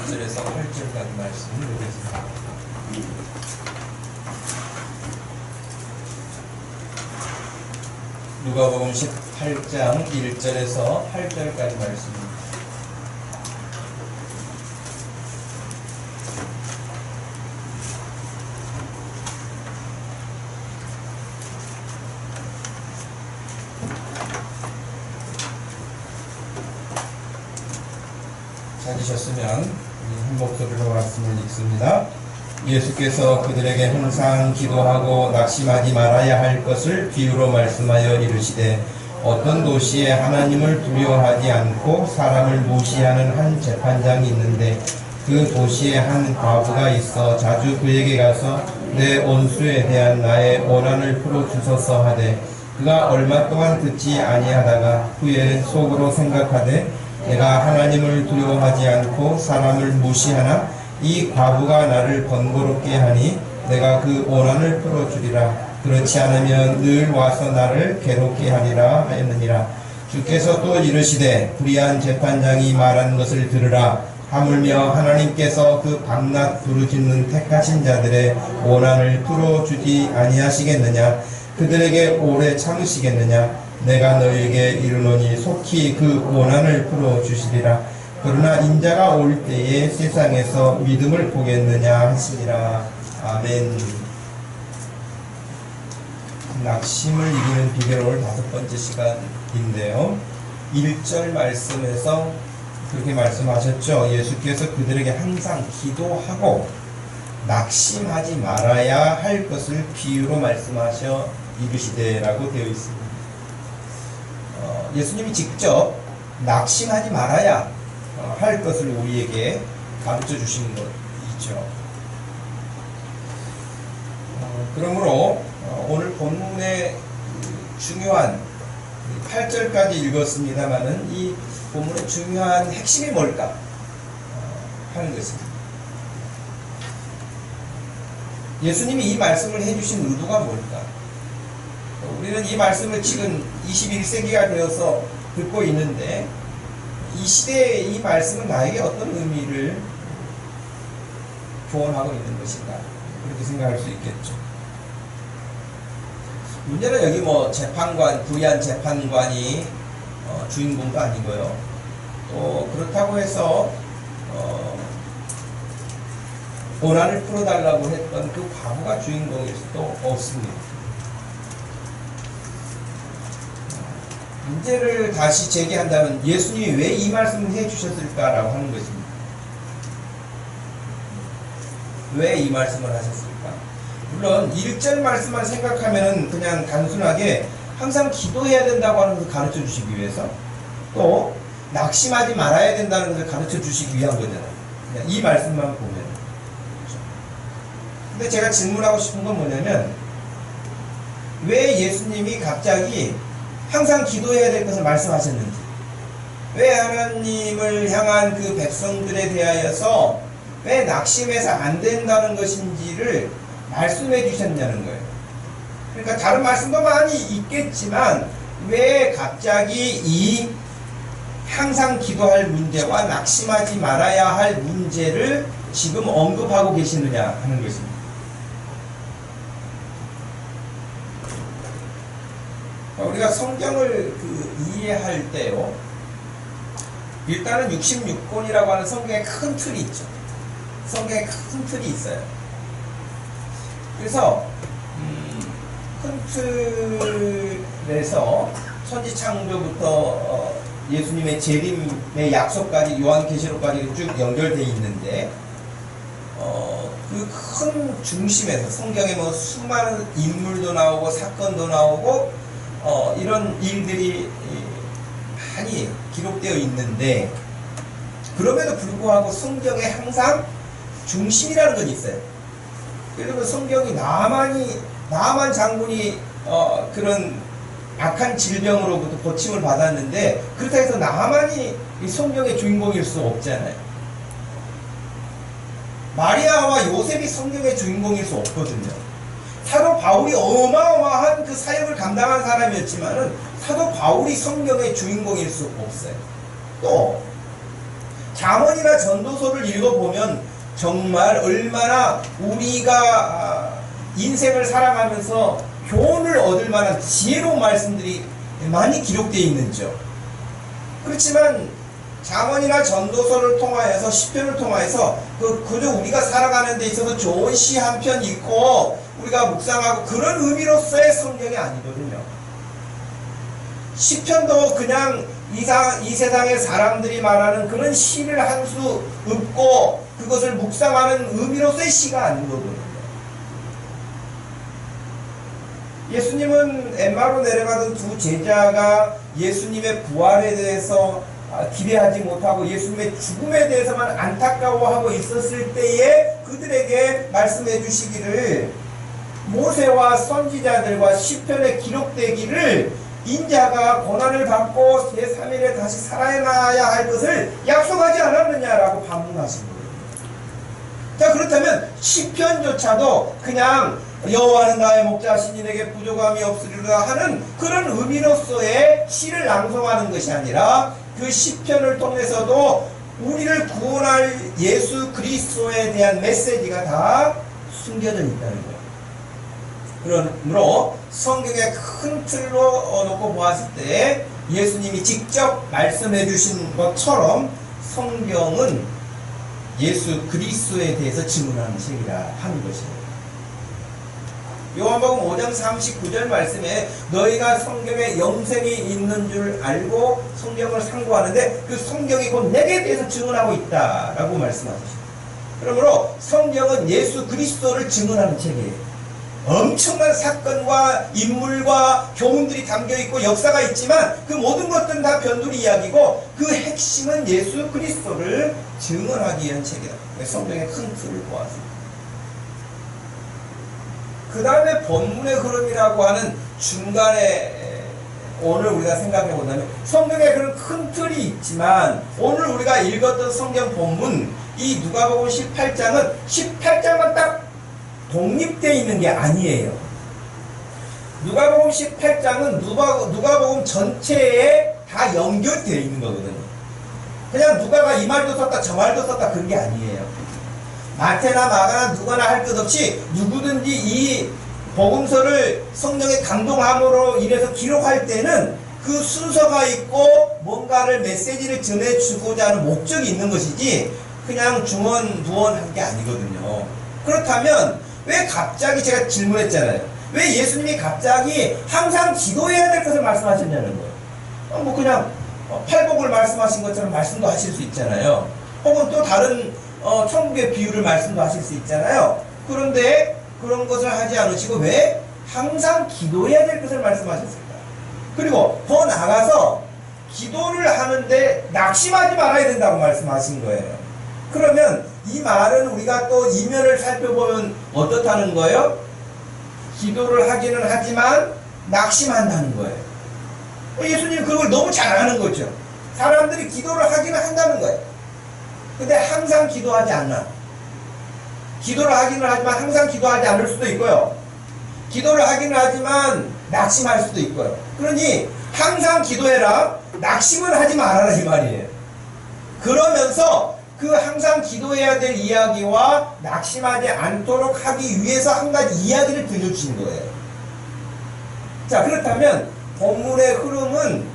1절에서 8절까지 말씀을 보겠습니다. 누가복음 18장 1절에서 8절까지 말씀입니다. 찾으셨으면 한 목소리로 말씀을 읽습니다. 예수께서 그들에게 항상 기도하고 낙심하지 말아야 할 것을 비유로 말씀하여 이르시되 어떤 도시에 하나님을 두려워하지 않고 사람을 무시하는 한 재판장이 있는데 그 도시에 한 과부가 있어 자주 그에게 가서 내 원수에 대한 나의 원한을 풀어주소서 하되 그가 얼마 동안 듣지 아니하다가 후에 속으로 생각하되 내가 하나님을 두려워하지 않고 사람을 무시하나 이 과부가 나를 번거롭게 하니 내가 그 원한을 풀어주리라. 그렇지 않으면 늘 와서 나를 괴롭게 하리라 하였느니라. 주께서 또 이르시되 불의한 재판장이 말한 것을 들으라. 하물며 하나님께서 그 밤낮 부르짖는 택하신 자들의 원한을 풀어주지 아니하시겠느냐. 그들에게 오래 참으시겠느냐. 내가 너에게 이르노니 속히 그 원한을 풀어주시리라. 그러나 인자가 올 때에 세상에서 믿음을 보겠느냐 하시니라. 아멘. 낙심을 이기는 비결 5번째 시간인데요. 1절 말씀에서 그렇게 말씀하셨죠. 예수께서 그들에게 항상 기도하고 낙심하지 말아야 할 것을 비유로 말씀하셔 이르시되라고 되어 있습니다. 예수님이 직접 낙심하지 말아야 할 것을 우리에게 가르쳐 주시는 것이죠. 그러므로 오늘 본문의 중요한 8절까지 읽었습니다만은 이 본문의 중요한 핵심이 뭘까 하는 것입니다. 예수님이 이 말씀을 해주신 의도가 뭘까? 우리는 이 말씀을 지금 21세기가 되어서 듣고 있는데 이 시대에 이 말씀은 나에게 어떤 의미를 교훈하고 있는 것인가, 그렇게 생각할 수 있겠죠. 문제는 여기 뭐 재판관, 불의한 재판관이 주인공도 아니고요. 또 그렇다고 해서 원한을 풀어달라고 했던 그 과부가 주인공일 수도 없습니다. 문제를 다시 제기한다면 예수님이 왜 이 말씀을 해주셨을까라고 하는 것입니다. 왜 이 말씀을 하셨을까? 물론 1절 말씀만 생각하면 그냥 단순하게 항상 기도해야 된다고 하는 것을 가르쳐 주시기 위해서, 또 낙심하지 말아야 된다는 것을 가르쳐 주시기 위한 거잖아요. 그냥 이 말씀만 보면. 그렇죠? 근데 제가 질문하고 싶은 건 뭐냐면, 왜 예수님이 갑자기 항상 기도해야 될 것을 말씀하셨는지, 왜 하나님을 향한 그 백성들에 대하여서 왜 낙심해서 안 된다는 것인지를 말씀해 주셨냐는 거예요. 그러니까 다른 말씀도 많이 있겠지만 왜 갑자기 이 항상 기도할 문제와 낙심하지 말아야 할 문제를 지금 언급하고 계시느냐 하는 것입니다. 우리가 성경을 이해할 때요, 일단은 66권이라고 하는 성경의 큰 틀이 있죠. 성경에 큰 틀이 있어요. 그래서 큰 틀에서 천지창조부터 예수님의 재림의 약속까지 요한계시록까지 쭉 연결되어 있는데, 그 큰 중심에서 성경에 뭐 수많은 인물도 나오고 사건도 나오고 이런 일들이 많이 기록되어 있는데, 그럼에도 불구하고 성경에 항상 중심이라는 건 있어요. 예를 들면 성경이 나만 장군이 그런 악한 질병으로부터 고침을 받았는데, 그렇다 해서 나만이 이 성경의 주인공일 수 없잖아요. 마리아와 요셉이 성경의 주인공일 수 없거든요. 사도 바울이 어마어마한 그 사역을 감당한 사람이었지만은 사도 바울이 성경의 주인공일 수 없어요. 또 잠언이나 전도서를 읽어보면 정말 얼마나 우리가 인생을 살아가면서 교훈을 얻을 만한 지혜로운 말씀들이 많이 기록되어 있는지요. 그렇지만 잠언이나 전도서를 통하여서 시편을 통하여서 그저 우리가 살아가는 데 있어서 좋은 시 한 편 읽고 우리가 묵상하고 그런 의미로서의 성경이 아니거든요. 시편도 그냥 이 세상의 사람들이 말하는 그런 시를 한 수 읊고 그것을 묵상하는 의미로서의 시가 아니거든요. 예수님은 엠마로 내려가던 두 제자가 예수님의 부활에 대해서 기대하지 못하고 예수님의 죽음에 대해서만 안타까워하고 있었을 때에 그들에게 말씀해 주시기를 모세와 선지자들과 시편에 기록되기를 인자가 고난을 받고 제3일에 다시 살아나야 할 것을 약속하지 않았느냐라고 반문하신 거예요. 자, 그렇다면 시편조차도 그냥 여호와는 나의 목자 신인에게 부족함이 없으리라 하는 그런 의미로서의 시를 낭송하는 것이 아니라 그 시편을 통해서도 우리를 구원할 예수 그리스도에 대한 메시지가 다 숨겨져 있다는 거예요. 그러므로 성경의 큰 틀로 놓고 보았을 때 예수님이 직접 말씀해 주신 것처럼 성경은 예수 그리스도에 대해서 증언하는 책이라 하는 것이에요. 요한복음 5장 39절 말씀에 너희가 성경에 영생이 있는 줄 알고 성경을 상고하는데 그 성경이 곧 내게 대해서 증언하고 있다라고 말씀하셨습니다. 그러므로 성경은 예수 그리스도를 증언하는 책이에요. 엄청난 사건과 인물과 교훈들이 담겨있고 역사가 있지만 그 모든 것들은 다 변두리 이야기고 그 핵심은 예수 그리스도를 증언하기 위한 책이다. 성경의 큰 틀을 보았습니다. 그 다음에 본문의 흐름이라고 하는 중간에 오늘 우리가 생각해 본다면 성경에 그런 큰 틀이 있지만 오늘 우리가 읽었던 성경 본문 이 누가복음 18장은 18장만 딱 독립되어 있는 게 아니에요. 누가복음 18장은 누가복음 전체에 다 연결되어 있는 거거든요. 그냥 누가가 이 말도 썼다 저 말도 썼다 그런 게 아니에요. 마태나 마가나 누가나 할 것 없이 누구든지 이 복음서를 성령의 감동함으로 인해서 기록할 때는 그 순서가 있고 뭔가를 메시지를 전해주고자 하는 목적이 있는 것이지 그냥 중언부언한 게 아니거든요. 그렇다면 왜 갑자기 제가 질문했잖아요. 왜 예수님이 갑자기 항상 기도해야 될 것을 말씀하셨냐는 거예요. 뭐 그냥 팔복을 말씀하신 것처럼 말씀도 하실 수 있잖아요. 혹은 또 다른 천국의 비유를 말씀도 하실 수 있잖아요. 그런데 그런 것을 하지 않으시고 왜 항상 기도해야 될 것을 말씀하셨을까? 그리고 더 나아가서 기도를 하는데 낙심하지 말아야 된다고 말씀하신 거예요. 그러면 이 말은 우리가 또 이면을 살펴보면 어떻다는 거예요? 기도를 하기는 하지만 낙심한다는 거예요. 예수님은 그걸 너무 잘 아는 거죠. 사람들이 기도를 하기는 한다는 거예요. 근데 항상 기도하지 않나. 기도를 하기는 하지만 항상 기도하지 않을 수도 있고요. 기도를 하기는 하지만 낙심할 수도 있고요. 그러니 항상 기도해라. 낙심은 하지 말아라 이 말이에요. 그러면서 그 항상 기도해야 될 이야기와 낙심하지 않도록 하기 위해서 한 가지 이야기를 들려주신 거예요. 자, 그렇다면 본문의 흐름은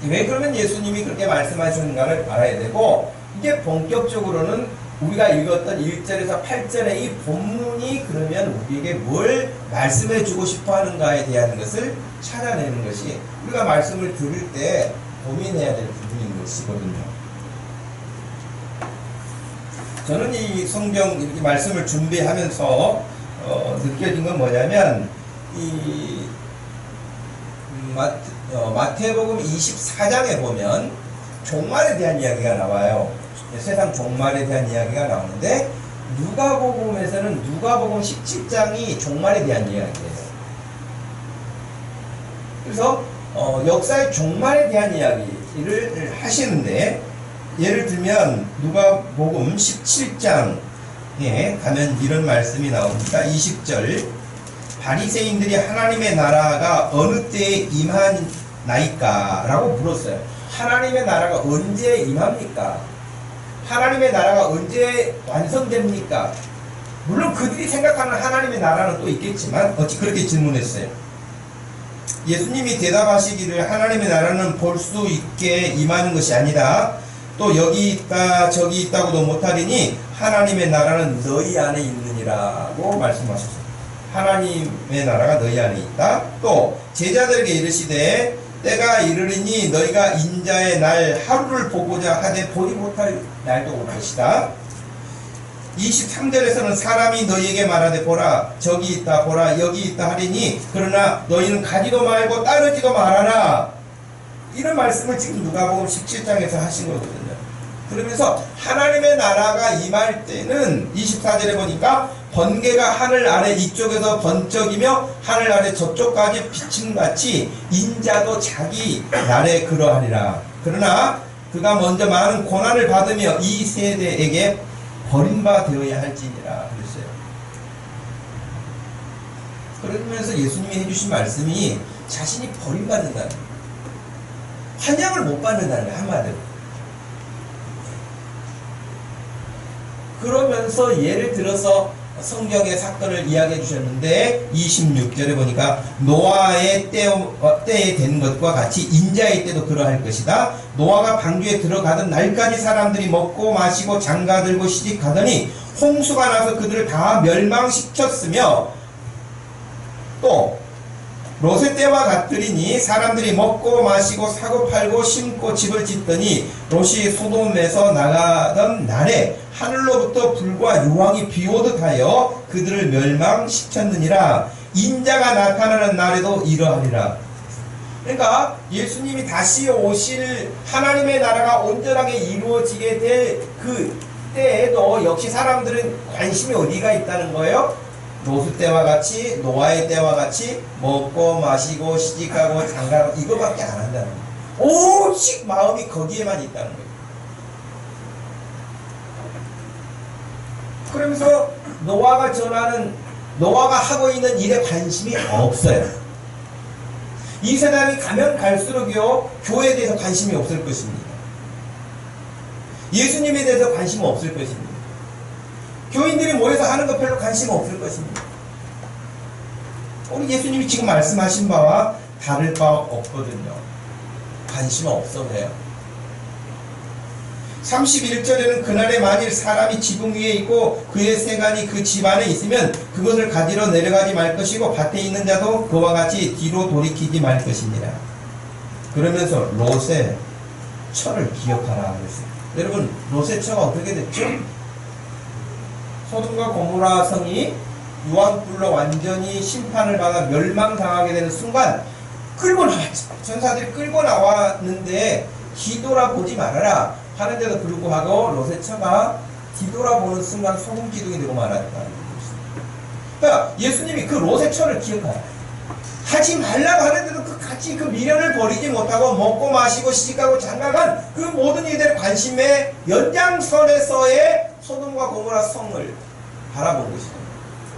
왜 그러면 예수님이 그렇게 말씀하셨는가를 알아야 되고 이제 본격적으로는 우리가 읽었던 1절에서 8절의 이 본문이 그러면 우리에게 뭘 말씀해 주고 싶어 하는가에 대한 것을 찾아내는 것이 우리가 말씀을 들을 때 고민해야 될 부분인 것이거든요. 저는 이 성경 이렇게 말씀을 준비하면서 느껴진 건 뭐냐면 이 마태복음 24장에 보면 종말에 대한 이야기가 나와요. 세상 종말에 대한 이야기가 나오는데 누가복음에서는 누가복음 17장이 종말에 대한 이야기예요. 그래서 역사의 종말에 대한 이야기를 하시는데 예를 들면 누가복음 17장에 가면 이런 말씀이 나옵니다. 20절 바리새인들이 하나님의 나라가 어느 때에 임하나이까? 라고 물었어요. 하나님의 나라가 언제 임합니까? 하나님의 나라가 언제 완성됩니까? 물론 그들이 생각하는 하나님의 나라는 또 있겠지만 어찌 그렇게 질문했어요. 예수님이 대답하시기를 하나님의 나라는 볼 수 있게 임하는 것이 아니다. 또 여기 있다 저기 있다고도 못하리니 하나님의 나라는 너희 안에 있느니라고 말씀하셨어요. 하나님의 나라가 너희 안에 있다. 또 제자들에게 이르시되 때가 이르리니 너희가 인자의 날 하루를 보고자 하되 보지 못할 날도 올 것이다. 23절에서는 사람이 너희에게 말하되 보라 저기 있다 보라 여기 있다 하리니 그러나 너희는 가지도 말고 따르지도 말아라. 이런 말씀을 지금 누가복음 17장에서 하신 거거든요. 그러면서 하나님의 나라가 임할 때는 24절에 보니까 번개가 하늘 아래 이쪽에서 번쩍이며 하늘 아래 저쪽까지 비침같이 인자도 자기 날에 그러하리라. 그러나 그가 먼저 많은 고난을 받으며 이 세대에게 버림받아야 할지니라 그랬어요. 그러면서 예수님이 해주신 말씀이 자신이 버림받는다는 거예요. 환영을 못 받는다는 거예요. 한마디로. 그러면서 예를 들어서 성경의 사건을 이야기해 주셨는데 26절에 보니까 노아의 때에 된 것과 같이 인자의 때도 그러할 것이다. 노아가 방주에 들어가던 날까지 사람들이 먹고 마시고 장가들고 시집가더니 홍수가 나서 그들을 다 멸망시켰으며 또 롯의 때와 같으리니 사람들이 먹고 마시고 사고 팔고 심고 집을 짓더니 롯이 소돔에서 나가던 날에 하늘로부터 불과 유황이 비오듯 하여 그들을 멸망시켰느니라. 인자가 나타나는 날에도 이러하리라. 그러니까 예수님이 다시 오실 하나님의 나라가 온전하게 이루어지게 될 그 때에도 역시 사람들은 관심이 어디가 있다는 거예요? 롯의 때와 같이 노아의 때와 같이 먹고 마시고 시집가고 장가가고 이거밖에 안 한다는 거예요. 오직 마음이 거기에만 있다는 거예요. 그러면서 노아가 하고 있는 일에 관심이 없어요. 이 세상이 가면 갈수록요 교회에 대해서 관심이 없을 것입니다. 예수님에 대해서 관심은 없을 것입니다. 교인들이 모여서 하는 것 별로 관심 없을 것입니다. 우리 예수님이 지금 말씀하신 바와 다를 바 없거든요. 관심 없어서요. 31절에는 그날에 만일 사람이 지붕 위에 있고 그의 세간이 그 집 안에 있으면 그것을 가지러 내려가지 말 것이고 밭에 있는 자도 그와 같이 뒤로 돌이키지 말 것입니다. 그러면서 롯의 처를 기억하라 그랬어요. 여러분 롯의 처가 어떻게 됐죠? 소돔과 고모라 성이 유황불로 완전히 심판을 받아 멸망당하게 되는 순간 끌고 나왔죠. 전사들이 끌고 나왔는데 뒤돌아보지 말아라 하는데도 불구하고 롯의 처가 뒤돌아보는 순간 소금 기둥이 되고 말았다는 것입니다. 그러니까 예수님이 그 롯의 처를 기억하라. 하지 말라고 하는데도 같이 그 미련을 버리지 못하고 먹고 마시고 시집가고 장가간 그 모든 이들의 관심의 연장선에서의 소돔과 고모라 성을 바라본 것이죠.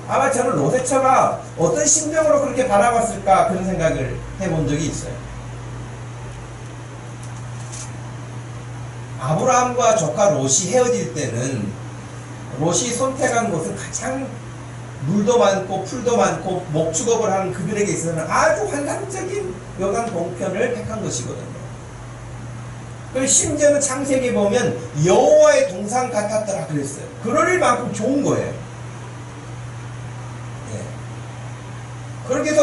아마 저는 롯의 처가 어떤 심정으로 그렇게 바라봤을까 그런 생각을 해본 적이 있어요. 아브라함과 조카 롯이 헤어질 때는 롯이 선택한 곳은 가장 물도 많고 풀도 많고 목축업을 하는 그들에게 있어서는 아주 환상적인 여간 동편을 택한 것이거든요. 그리고 심지어는 창세기에 보면 여호와의 동상 같았더라 그랬어요. 그럴 일만큼 좋은 거예요. 예. 그렇게 해서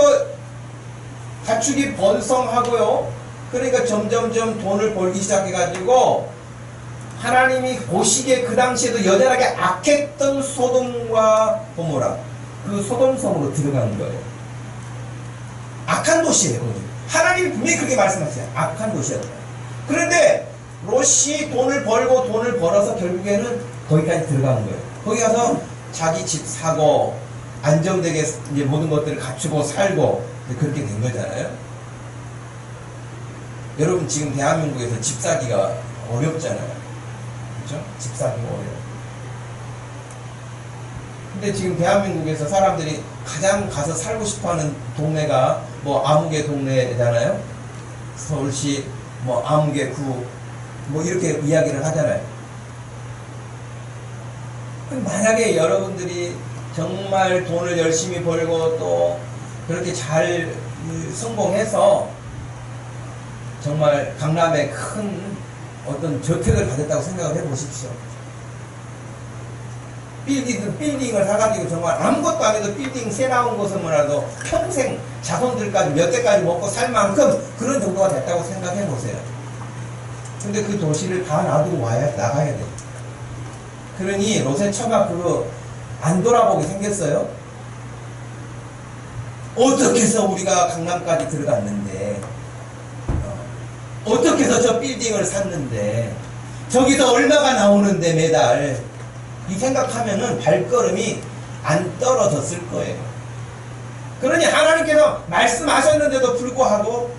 가축이 번성하고요. 그러니까 점점점 돈을 벌기 시작해가지고 하나님이 보시기에 그 당시에도 여전하게 악했던 소돔과 고모라 그 소돔성으로 들어가는 거예요. 악한 도시예요. 하나님이 분명히 그렇게 말씀하세요. 악한 도시였다. 그런데 롯이 돈을 벌고 돈을 벌어서 결국에는 거기까지 들어가는 거예요. 거기 가서 자기 집 사고 안정되게 이제 모든 것들을 갖추고 살고 그렇게 된 거잖아요. 여러분 지금 대한민국에서 집 사기가 어렵잖아요. 그렇죠? 집 사기가 어려워요. 근데 지금 대한민국에서 사람들이 가장 가서 살고 싶어하는 동네가 뭐 아무개 동네잖아요. 서울시 뭐 아무개 구 뭐 이렇게 이야기를 하잖아요. 그럼 만약에 여러분들이 정말 돈을 열심히 벌고 또 그렇게 잘 성공해서 정말 강남에 큰 어떤 저택을 받았다고 생각을 해보십시오. 빌딩을 사가지고 정말 아무것도 안 해도 빌딩 새 나온 것은이라도 평생 자손들까지 몇 대까지 먹고 살 만큼 그런 정도가 됐다고 생각해 보세요. 근데 그 도시를 다 놔두고 나가야 돼. 그러니 롯의 처가 그거 안 돌아보게 생겼어요. 어떻게 해서 우리가 강남까지 들어갔는데, 어떻게 해서 저 빌딩을 샀는데, 저기서 얼마가 나오는데 매달, 이 생각하면은 발걸음이 안 떨어졌을 거예요. 그러니 하나님께서 말씀하셨는데도 불구하고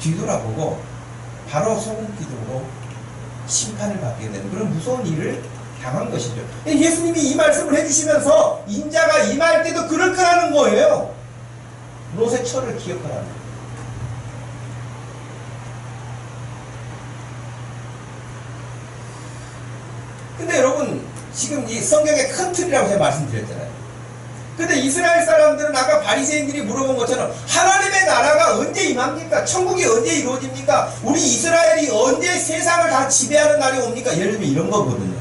뒤돌아보고 바로 소금기도로 심판을 받게 되는 그런 무서운 일을 당한 것이죠. 예수님이 이 말씀을 해주시면서 인자가 임할 때도 그럴 거라는 거예요. 롯의 처를 기억하라는 거예요. 근데 여러분, 지금 이 성경의 큰 틀이라고 제가 말씀드렸잖아요. 근데 이스라엘 사람들은 아까 바리새인들이 물어본 것처럼 하나님의 나라가 언제 임합니까? 천국이 언제 이루어집니까? 우리 이스라엘이 언제 세상을 다 지배하는 날이 옵니까? 예를 들면 이런 거거든요.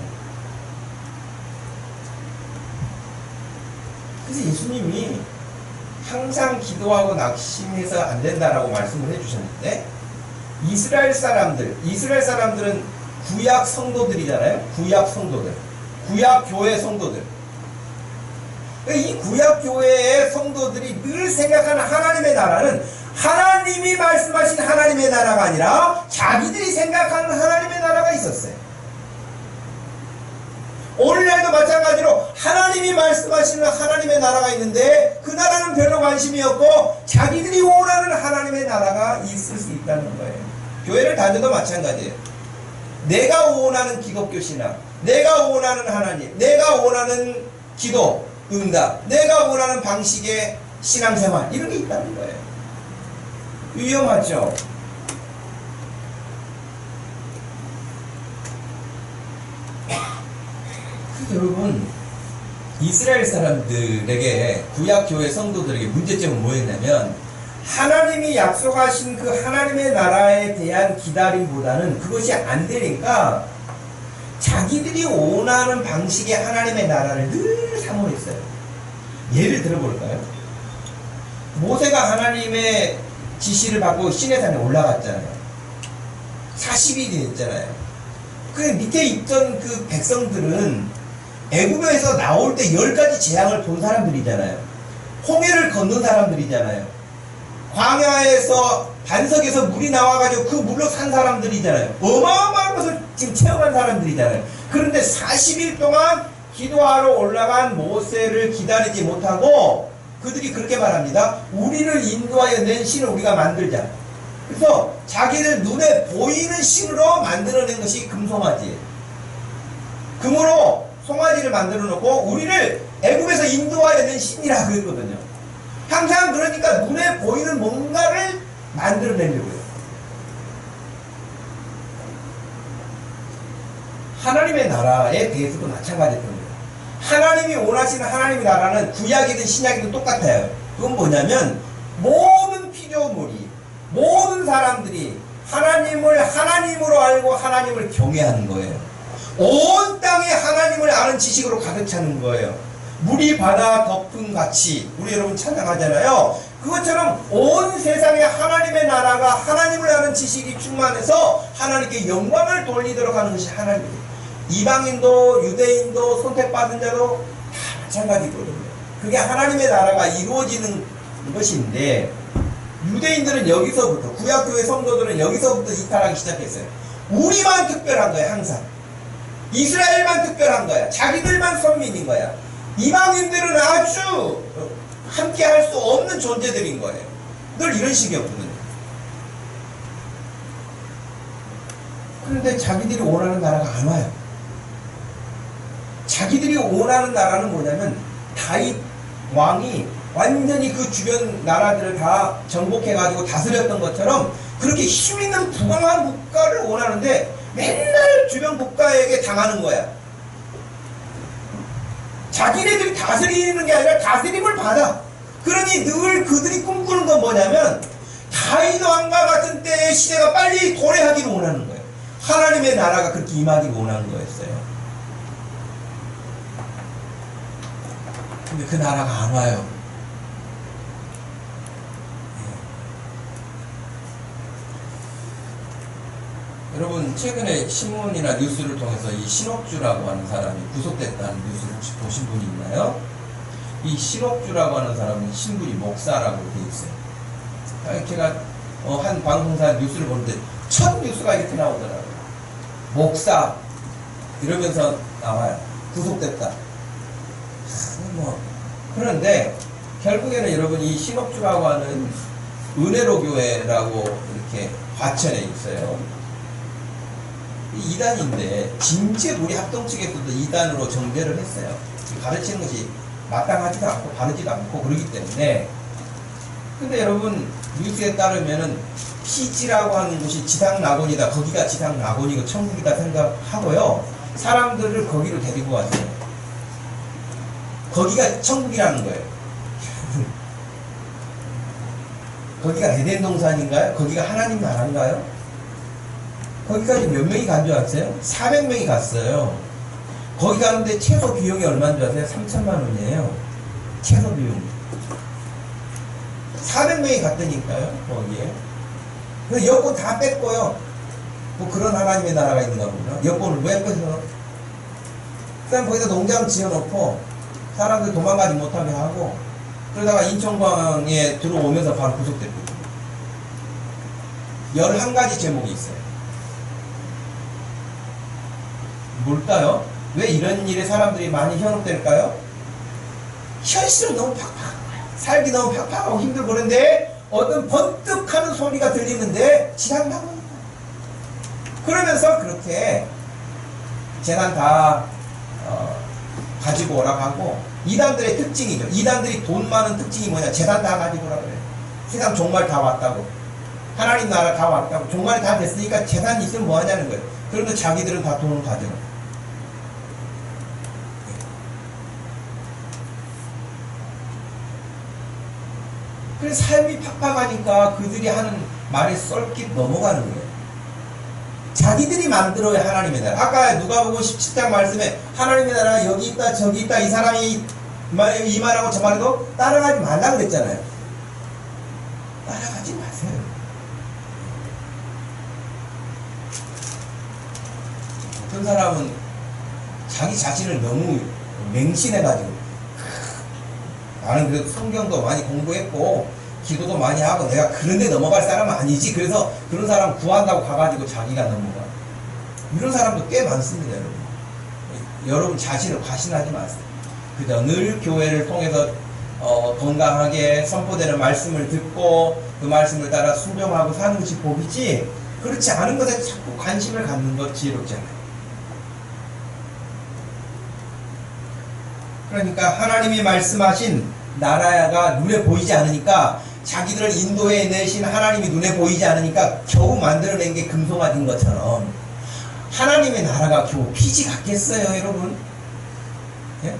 그래서 예수님이 항상 기도하고 낙심해서 안 된다라고 말씀을 해주셨는데, 이스라엘 사람들은 구약 성도들이잖아요. 구약 성도들. 구약 교회 성도들. 이 구약 교회의 성도들이 늘 생각하는 하나님의 나라는 하나님이 말씀하신 하나님의 나라가 아니라 자기들이 생각하는 하나님의 나라가 있었어요. 오늘날도 마찬가지로 하나님이 말씀하시는 하나님의 나라가 있는데 그 나라는 별로 관심이 없고 자기들이 원하는 하나님의 나라가 있을 수 있다는 거예요. 교회를 다녀도 마찬가지예요. 내가 원하는 기독교 신앙, 내가 원하는 하나님, 내가 원하는 기도, 응답, 내가 원하는 방식의 신앙생활, 이런 게 있다는 거예요. 위험하죠? 여러분, 이스라엘 사람들에게, 구약교회 성도들에게 문제점은 뭐였냐면, 하나님이 약속하신 그 하나님의 나라에 대한 기다림보다는 그것이 안 되니까 자기들이 원하는 방식의 하나님의 나라를 늘 사모했어요. 예를 들어볼까요? 모세가 하나님의 지시를 받고 시내산에 올라갔잖아요. 40일이 됐잖아요. 그 밑에 있던 그 백성들은 애굽에서 나올 때 10가지 재앙을 본 사람들이잖아요. 홍해를 건넌 사람들이잖아요. 광야에서 반석에서 물이 나와가지고 그 물로 산 사람들이잖아요. 어마어마한 것을 지금 체험한 사람들이잖아요. 그런데 40일 동안 기도하러 올라간 모세를 기다리지 못하고 그들이 그렇게 말합니다. 우리를 인도하여 낸 신을 우리가 만들자. 그래서 자기들 눈에 보이는 신으로 만들어낸 것이 금송아지예요. 금으로 송아지를 만들어 놓고 우리를 애굽에서 인도하여 낸 신이라 그랬거든요. 항상 그러니까 눈에 보이는 뭔가를 만들어내려고요. 하나님의 나라에 대해서도 마찬가지였던 거예요. 하나님이 원하시는 하나님의 나라는 구약이든 신약이든 똑같아요. 그건 뭐냐면 모든 피조물이, 모든 사람들이 하나님을 하나님으로 알고 하나님을 경외하는 거예요. 온 땅에 하나님을 아는 지식으로 가득 차는 거예요. 물이 바다 덮은 같이, 우리 여러분 찬양하잖아요. 그것처럼 온 세상에 하나님의 나라가 하나님을 아는 지식이 충만해서 하나님께 영광을 돌리도록 하는 것이 하나님이에요. 이방인도 유대인도 선택받은 자도 다 마찬가지거든요. 그게 하나님의 나라가 이루어지는 것인데, 유대인들은 여기서부터, 구약교회 성도들은 여기서부터 이탈하기 시작했어요. 우리만 특별한 거야. 항상 이스라엘만 특별한 거야. 자기들만 선민인 거야. 이방인들은 아주 함께 할 수 없는 존재들인 거예요. 늘 이런 식이었거든요. 그런데 자기들이 원하는 나라가 안 와요. 자기들이 원하는 나라는 뭐냐면 다윗 왕이 완전히 그 주변 나라들을 다 정복해가지고 다스렸던 것처럼 그렇게 힘있는 부강한 국가를 원하는데 맨날 주변 국가에게 당하는 거야. 자기네들이 다스리는 게 아니라 다스림을 받아. 그러니 늘 그들이 꿈꾸는 건 뭐냐면 다윗 왕과 같은 때의 시대가 빨리 도래하기를 원하는 거예요. 하나님의 나라가 그렇게 임하기를 원하는 거였어요. 근데 그 나라가 안 와요. 여러분 최근에 신문이나 뉴스를 통해서 이 신옥주라고 하는 사람이 구속됐다는 뉴스를 혹시 보신 분이 있나요? 이 신옥주라고 하는 사람은 신분이 목사라고 되어 있어요. 제가 한 방송사 뉴스를 보는데 첫 뉴스가 이렇게 나오더라고요. 목사 이러면서 나와요. 구속됐다. 그런데 결국에는 여러분 이 신옥주라고 하는 은혜로 교회라고 이렇게 과천에 있어요. 이단인데 진짜 우리 합동 측에서도 이단으로 정죄를 했어요. 가르치는 것이 마땅하지도 않고 바르지도 않고 그러기 때문에. 근데 여러분 뉴스에 따르면은 피지라고 하는 곳이 지상낙원이다, 거기가 지상낙원이고 천국이다 생각하고요, 사람들을 거기로 데리고 왔어요. 거기가 천국이라는 거예요. 거기가 에덴 동산인가요? 거기가 하나님 나라인가요? 거기까지 몇 명이 간 줄 아세요? 400명이 갔어요. 거기 가는데 최소 비용이 얼마인 줄 아세요? 3천만 원이에요. 최소 비용이. 400명이 갔다니까요, 거기에. 그래서 여권 다 뺐고요. 뭐 그런 하나님의 나라가 있는가 보구나. 여권을 왜 뺏어? 그다음 거기다 농장 지어놓고 사람들 도망가지 못하게 하고, 그러다가 인천광에 들어오면서 바로 구속됐거든요. 11가지 제목이 있어요. 뭘까요? 왜 이런 일에 사람들이 많이 현혹될까요? 현실은 너무 팍팍한 거야. 살기 너무 팍팍하고 힘들고 그런데 어떤 번뜩하는 소리가 들리는데 지나간다고 합니다. 그러면서 그렇게 재난 다 가지고 오라고 하고, 이단들의 특징이죠. 이단들이 돈 많은 특징이 뭐냐? 재단 다 가지고 오라고 그래요. 세상 종말 다 왔다고, 하나님 나라 다 왔다고, 종말이 다 됐으니까 재단 있으면 뭐 하냐는 거예요. 그런데 자기들은 다 돈을 가져가. 그래서 삶이 팍팍하니까 그들이 하는 말에 썰깃 넘어가는 거예요. 자기들이 만들어야 하나님의 나라. 아까 누가복음 17장 말씀에 하나님의 나라가 여기 있다 저기 있다, 이 사람이 이 말하고 저 말해도 따라가지 말라 그랬잖아요. 따라가지 마세요. 어떤 사람은 자기 자신을 너무 맹신해가지고, 나는 그래도 성경도 많이 공부했고 기도도 많이 하고 내가 그런데 넘어갈 사람은 아니지, 그래서 그런 사람 구한다고 가가지고 자기가 넘어가. 이런 사람도 꽤 많습니다. 여러분, 여러분 자신을 과신하지 마세요. 그저 늘 교회를 통해서 건강하게 선포되는 말씀을 듣고 그 말씀을 따라 순종하고 사는 것이 복이지, 그렇지 않은 것에 자꾸 관심을 갖는 것 지혜롭지 않아요. 그러니까 하나님이 말씀하신 나라가 눈에 보이지 않으니까, 자기들을 인도해 내신 하나님이 눈에 보이지 않으니까 겨우 만들어낸 게 금송아지인 것처럼 하나님의 나라가 겨우 피지 같겠어요, 여러분? 예?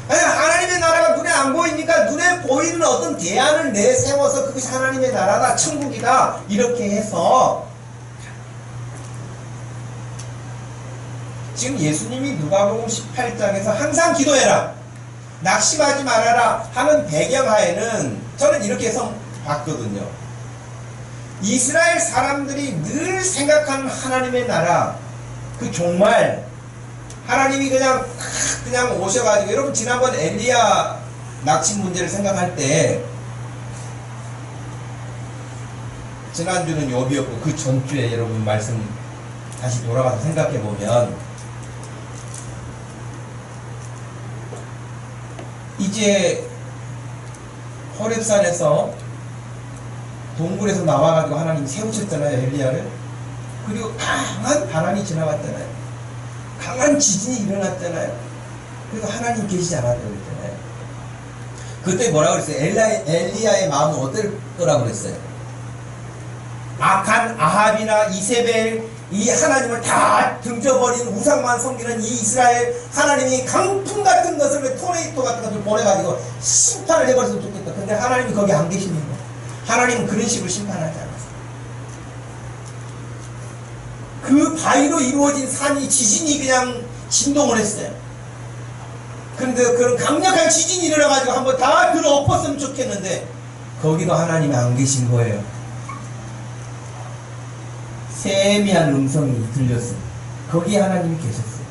아니, 하나님의 나라가 눈에 안 보이니까 눈에 보이는 어떤 대안을 내세워서 그것이 하나님의 나라다, 천국이다, 이렇게 해서. 지금 예수님이 누가복음 18장에서 항상 기도해라, 낙심하지 말아라 하는 배경하에는 저는 이렇게 해서 봤거든요. 이스라엘 사람들이 늘 생각하는 하나님의 나라, 그 종말, 하나님이 그냥 오셔가지고, 여러분 지난번 엘리야 낙심 문제를 생각할 때, 지난주는 욥이었고 그 전주에 여러분 말씀 다시 돌아가서 생각해 보면, 이제 호렙산에서 동굴에서 나와가지고 하나님 세우셨잖아요, 엘리야를. 그리고 강한 바람이 지나갔잖아요. 강한 지진이 일어났잖아요. 그래서 하나님 계시지 않았다고 그랬잖아요. 그때 뭐라고 그랬어요? 엘리야의 마음은 어떨 거라고 그랬어요? 악한 아합이나 이세벨 이 하나님을 다 등져버린 우상만 섬기는 이 이스라엘 하나님이 강풍 같은 것을 토네이토 같은 것을 보내가지고 심판을 해버렸으면 좋겠다. 근데 하나님이 거기 안 계시는 거예요. 하나님은 그런 식으로 심판하지 않았어요. 그 바위로 이루어진 산이 지진이 그냥 진동을 했어요. 그런데 그런 강력한 지진이 일어나가지고 한번 다 들어엎었으면 좋겠는데 거기도 하나님이 안 계신 거예요. 세미한 음성이 들렸어요. 거기에 하나님이 계셨어요.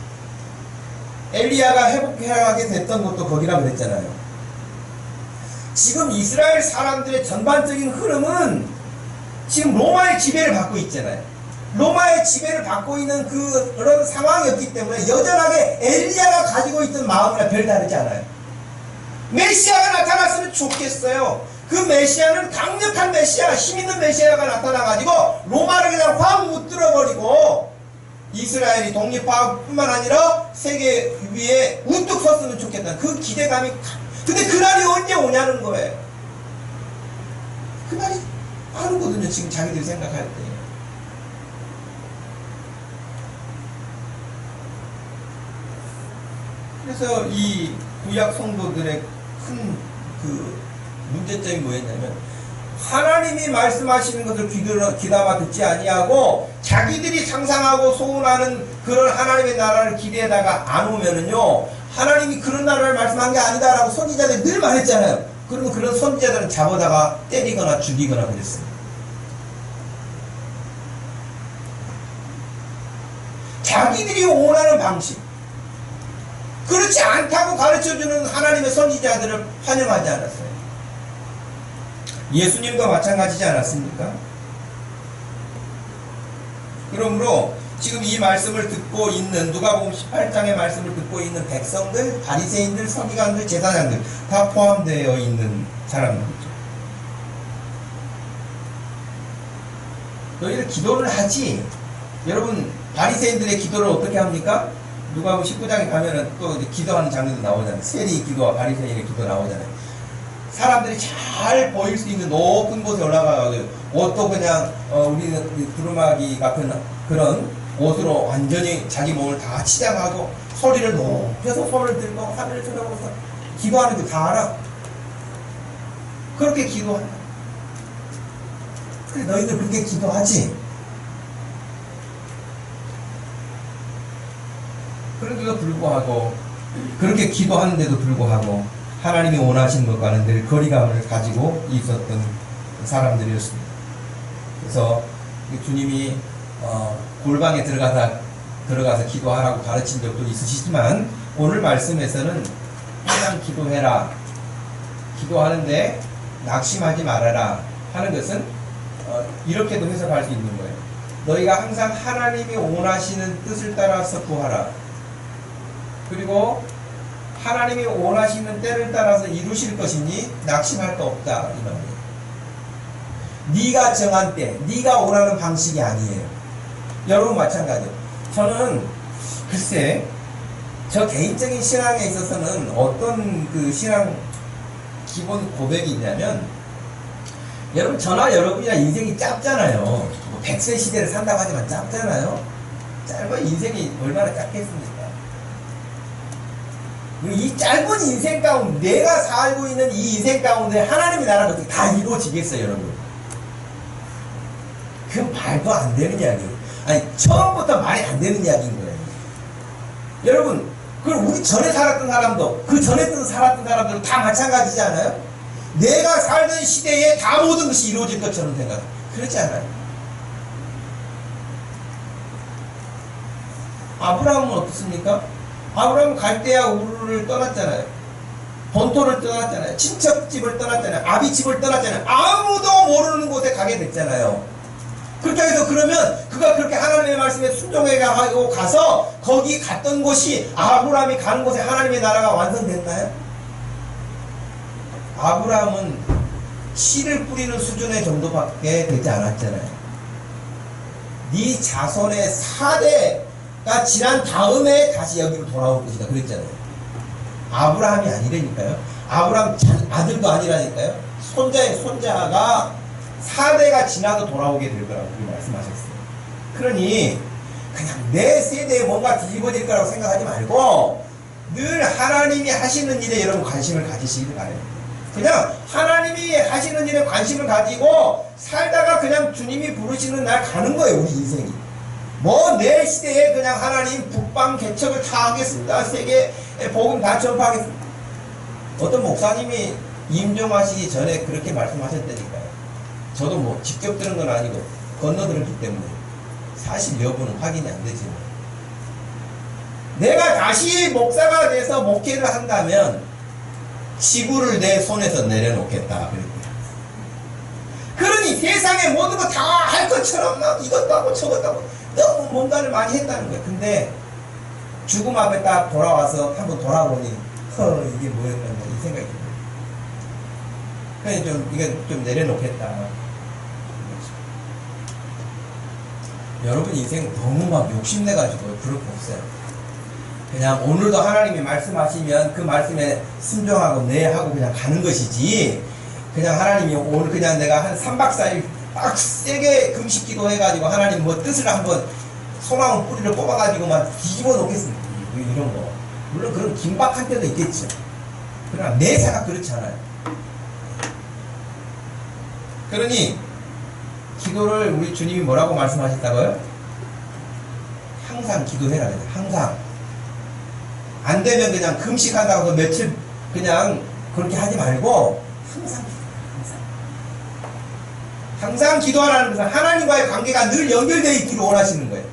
엘리야가 회복하게 됐던 것도 거기라 그랬잖아요. 지금 이스라엘 사람들의 전반적인 흐름은 지금 로마의 지배를 받고 있잖아요. 로마의 지배를 받고 있는 그런 상황이었기 때문에 여전하게 엘리야가 가지고 있던 마음이랑 별다르지 않아요. 메시아가 나타났으면 좋겠어요. 그 메시아는 강력한 메시아, 힘있는 메시아가 나타나가지고 로마를 그냥 확 무들어버리고 이스라엘이 독립할 뿐만 아니라 세계 위에 우뚝 섰으면 좋겠다는 그 기대감이. 근데 그날이 언제 오냐는 거예요. 그날이 안 오거든요. 지금 자기들이 생각할 때. 그래서 이 구약 성도들의 큰 문제점이 뭐였냐면 하나님이 말씀하시는 것을 귀담아 듣지 아니하고 자기들이 상상하고 소원하는 그런 하나님의 나라를 기대에다가 안 오면은요, 하나님이 그런 나라를 말씀한 게 아니다라고 선지자들이 늘 말했잖아요. 그러면 그런 선지자들은 잡아다가 때리거나 죽이거나 그랬어요. 자기들이 원하는 방식, 그렇지 않다고 가르쳐주는 하나님의 선지자들을 환영하지 않았어요. 예수님도 마찬가지지 않았습니까? 그러므로 지금 이 말씀을 듣고 있는, 누가복음 18장의 말씀을 듣고 있는 백성들, 바리새인들, 서기관들, 제사장들 다 포함되어 있는 사람들이죠. 너희들 기도를 하지. 여러분, 바리새인들의 기도를 어떻게 합니까? 누가복음 19장에 가면은 또 이제 기도하는 장면도 나오잖아요. 세리 기도와 바리새인의 기도 나오잖아요. 사람들이 잘 보일 수 있는 높은 곳에 올라가가지고 옷도 그냥 우리는 두루마기 같은 그런 옷으로 완전히 자기 몸을 다 치장하고 소리를 높여서 손을 들고 하늘을 쳐다보면서 기도하는 거 다 알아. 그렇게 기도한다. 그래, 너희들 그렇게 기도하지? 그런데도 불구하고, 그렇게 기도하는데도 불구하고 하나님이 원하시는 것과는 늘 거리감을 가지고 있었던 사람들이었습니다. 그래서 주님이 골방에 들어가서 기도하라고 가르친 적도 있으시지만 오늘 말씀에서는 항상 기도해라, 기도하는데 낙심하지 말아라 하는 것은 이렇게도 해석할 수 있는 거예요. 너희가 항상 하나님이 원하시는 뜻을 따라서 구하라. 그리고 하나님이 원하시는 때를 따라서 이루실 것이니 낙심할 거 없다, 이 말이에요. 네가 정한 때, 네가 원하는 방식이 아니에요. 여러분 마찬가지예요. 저는 글쎄, 저 개인적인 신앙에 있어서는 어떤 그 신앙 기본 고백이 있냐면, 여러분 저나 여러분이나 인생이 짧잖아요. 뭐 100세 시대를 산다고 하지만 짧잖아요. 짧은 인생이 얼마나 짧겠습니까? 이 짧은 인생 가운데, 내가 살고 있는 이 인생 가운데 하나님의 나라가 어떻게 다 이루어지겠어요, 여러분? 그건 말도 안 되는 이야기예요. 아니, 처음부터 말이 안 되는 이야기인 거예요. 여러분, 그럼 우리 전에 살았던 사람도, 그 전에 살았던 사람들도 다 마찬가지지 않아요? 내가 살던 시대에 다 모든 것이 이루어질 것처럼 생각해요. 그렇지 않아요? 아브라함은 어떻습니까? 아브라함은 갈대아 우르를 떠났잖아요. 본토를 떠났잖아요. 친척집을 떠났잖아요. 아비집을 떠났잖아요. 아무도 모르는 곳에 가게 됐잖아요. 그렇게 해서 그러면 그가 그렇게 하나님의 말씀에 순종해가고 가서 거기 갔던 곳이, 아브라함이 가는 곳에 하나님의 나라가 완성됐나요? 아브라함은 씨를 뿌리는 수준의 정도밖에 되지 않았잖아요. 네 자손의 4대가 지난 다음에 다시 여기로 돌아올 것이다 그랬잖아요. 아브라함이 아니라니까요. 아브라함 아들도 아니라니까요. 손자의 손자가 4대가 지나도 돌아오게 될 거라고 말씀하셨어요. 그러니 그냥 내 세대에 뭔가 뒤집어질 거라고 생각하지 말고 늘 하나님이 하시는 일에 여러분 관심을 가지시길 바래요. 그냥 하나님이 하시는 일에 관심을 가지고 살다가 그냥 주님이 부르시는 날 가는 거예요. 우리 인생이. 뭐 내 시대에 그냥 하나님 북방 개척을 다 하겠습니다. 세계 복음 다 전파하겠습니다. 어떤 목사님이 임종하시기 전에 그렇게 말씀하셨다니까요. 저도 뭐 직접 들은 건 아니고 건너들었기 때문에 사실 여부는 확인이 안 되지만, 내가 다시 목사가 돼서 목회를 한다면 지구를 내 손에서 내려놓겠다 그랬고요. 그러니 세상에 모든 거 다 할 것처럼 막 이것도 하고 저것도 하고 너무 뭔가를 많이 했다는 거예요. 근데 죽음 앞에 딱 돌아와서 한번 돌아보니 이게 뭐였나 이 생각이 들어요. 그냥 좀 이건 좀 내려놓겠다. 여러분 인생 너무 막 욕심내가지고 그럴 거 없어요. 그냥 오늘도 하나님이 말씀하시면 그 말씀에 순종하고 네 하고 그냥 가는 것이지, 그냥 하나님이 오늘 그냥 내가 한 3박 4일 딱 세게 금식 기도 해가지고 하나님 뭐 뜻을 한번 소나무 뿌리를 뽑아가지고 막 뒤집어 놓겠습니다. 이런 거. 물론 그런 긴박한 때도 있겠죠. 그러나 내 생각 그렇지 않아요. 그러니 기도를 우리 주님이 뭐라고 말씀하셨다고요? 항상 기도해라. 항상. 안 되면 그냥 금식한다고 해서 며칠 그냥 그렇게 하지 말고 항상 기도해라. 항상 기도하라는 것은 하나님과의 관계가 늘 연결되어 있기를 원하시는 거예요.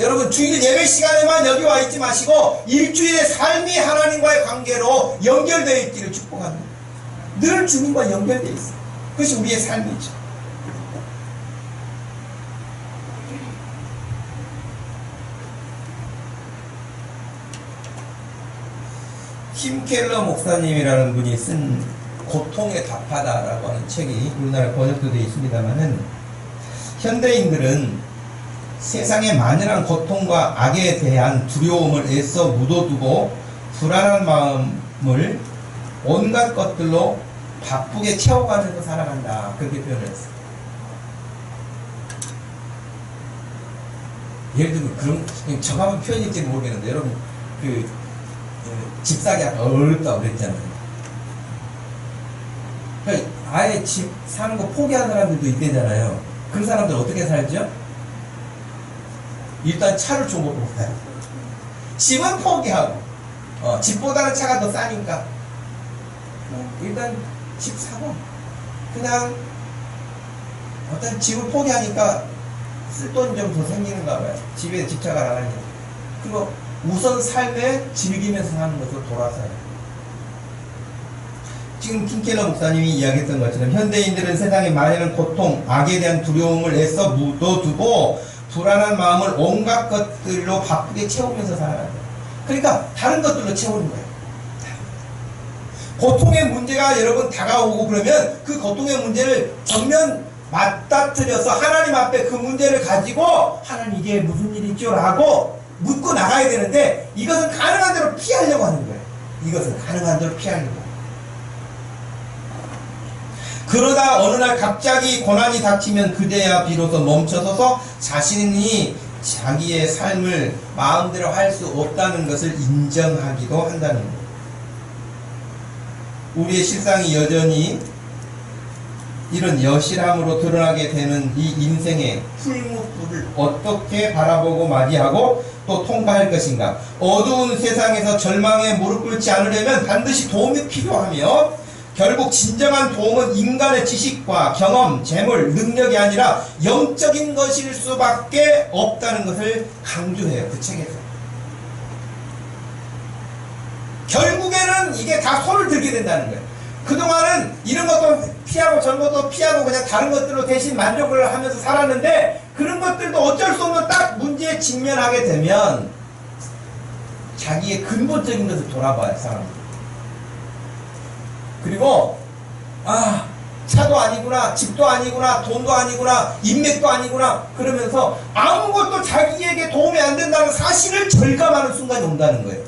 여러분 주일 예배 시간에만 여기 와 있지 마시고 일주일의 삶이 하나님과의 관계로 연결되어 있기를 축복합니다. 늘 주님과 연결되어 있어요. 그것이 우리의 삶이죠. 팀 켈러 목사님이라는 분이 쓴 고통에 답하다라고 하는 책이 우리나라에 번역도 되어 있습니다만은, 현대인들은 세상의 만연한 고통과 악에 대한 두려움을 애써 묻어두고 불안한 마음을 온갖 것들로 바쁘게 채워가면서 살아간다. 그렇게 표현을 했어요. 예를 들면 그런 정확한 표현일지 모르겠는데, 여러분 집 사기 아까 어렵다고 그랬잖아요. 그러니까 아예 집 사는 거 포기하는 사람들도 있대잖아요. 그런 사람들 어떻게 살죠? 일단 차를 중고로 사요. 집은 포기하고, 집보다는 차가 더 싸니까 일단 집 사고, 그냥 어떤 집을 포기하니까 쓸 돈이 좀 더 생기는가 봐요. 집에 집착을 안 하니까. 그리고 우선 삶에 즐기면서 사는 것으로 돌아서요. 지금 킹켈러 목사님이 이야기했던 것처럼 현대인들은 세상에 만연한 고통, 악에 대한 두려움을 애써 묻어두고 불안한 마음을 온갖 것들로 바쁘게 채우면서 살아가요. 그러니까 다른 것들로 채우는 거예요. 고통의 문제가 여러분 다가오고 그러면 그 고통의 문제를 정면 맞닥뜨려서 하나님 앞에 그 문제를 가지고 하나님 이게 무슨 일이죠? 라고 묻고 나가야 되는데, 이것은 가능한 대로 피하려고 하는 거예요. 이것은 가능한 대로 피하려고. 그러다 어느 날 갑자기 고난이 닥치면 그제야 비로소 멈춰서서 자신이 자기의 삶을 마음대로 할 수 없다는 것을 인정하기도 한다는 거예요. 우리의 실상이 여전히 이런 여실함으로 드러나게 되는 이 인생의 풀무불을 어떻게 바라보고 맞이하고 또 통과할 것인가. 어두운 세상에서 절망에 무릎 꿇지 않으려면 반드시 도움이 필요하며, 결국 진정한 도움은 인간의 지식과 경험, 재물, 능력이 아니라 영적인 것일 수밖에 없다는 것을 강조해요. 그 책에서. 결국에는 이게 다 손을 들게 된다는 거예요. 그동안은 이런 것도 피하고 저런 것도 피하고 그냥 다른 것들로 대신 만족을 하면서 살았는데, 그런 것들도 어쩔 수 없는 딱 문제에 직면하게 되면 자기의 근본적인 것을 돌아봐요, 사람들. 그리고 차도 아니구나, 집도 아니구나, 돈도 아니구나, 인맥도 아니구나 그러면서 아무것도 자기에게 도움이 안 된다는 사실을 절감하는 순간이 온다는 거예요.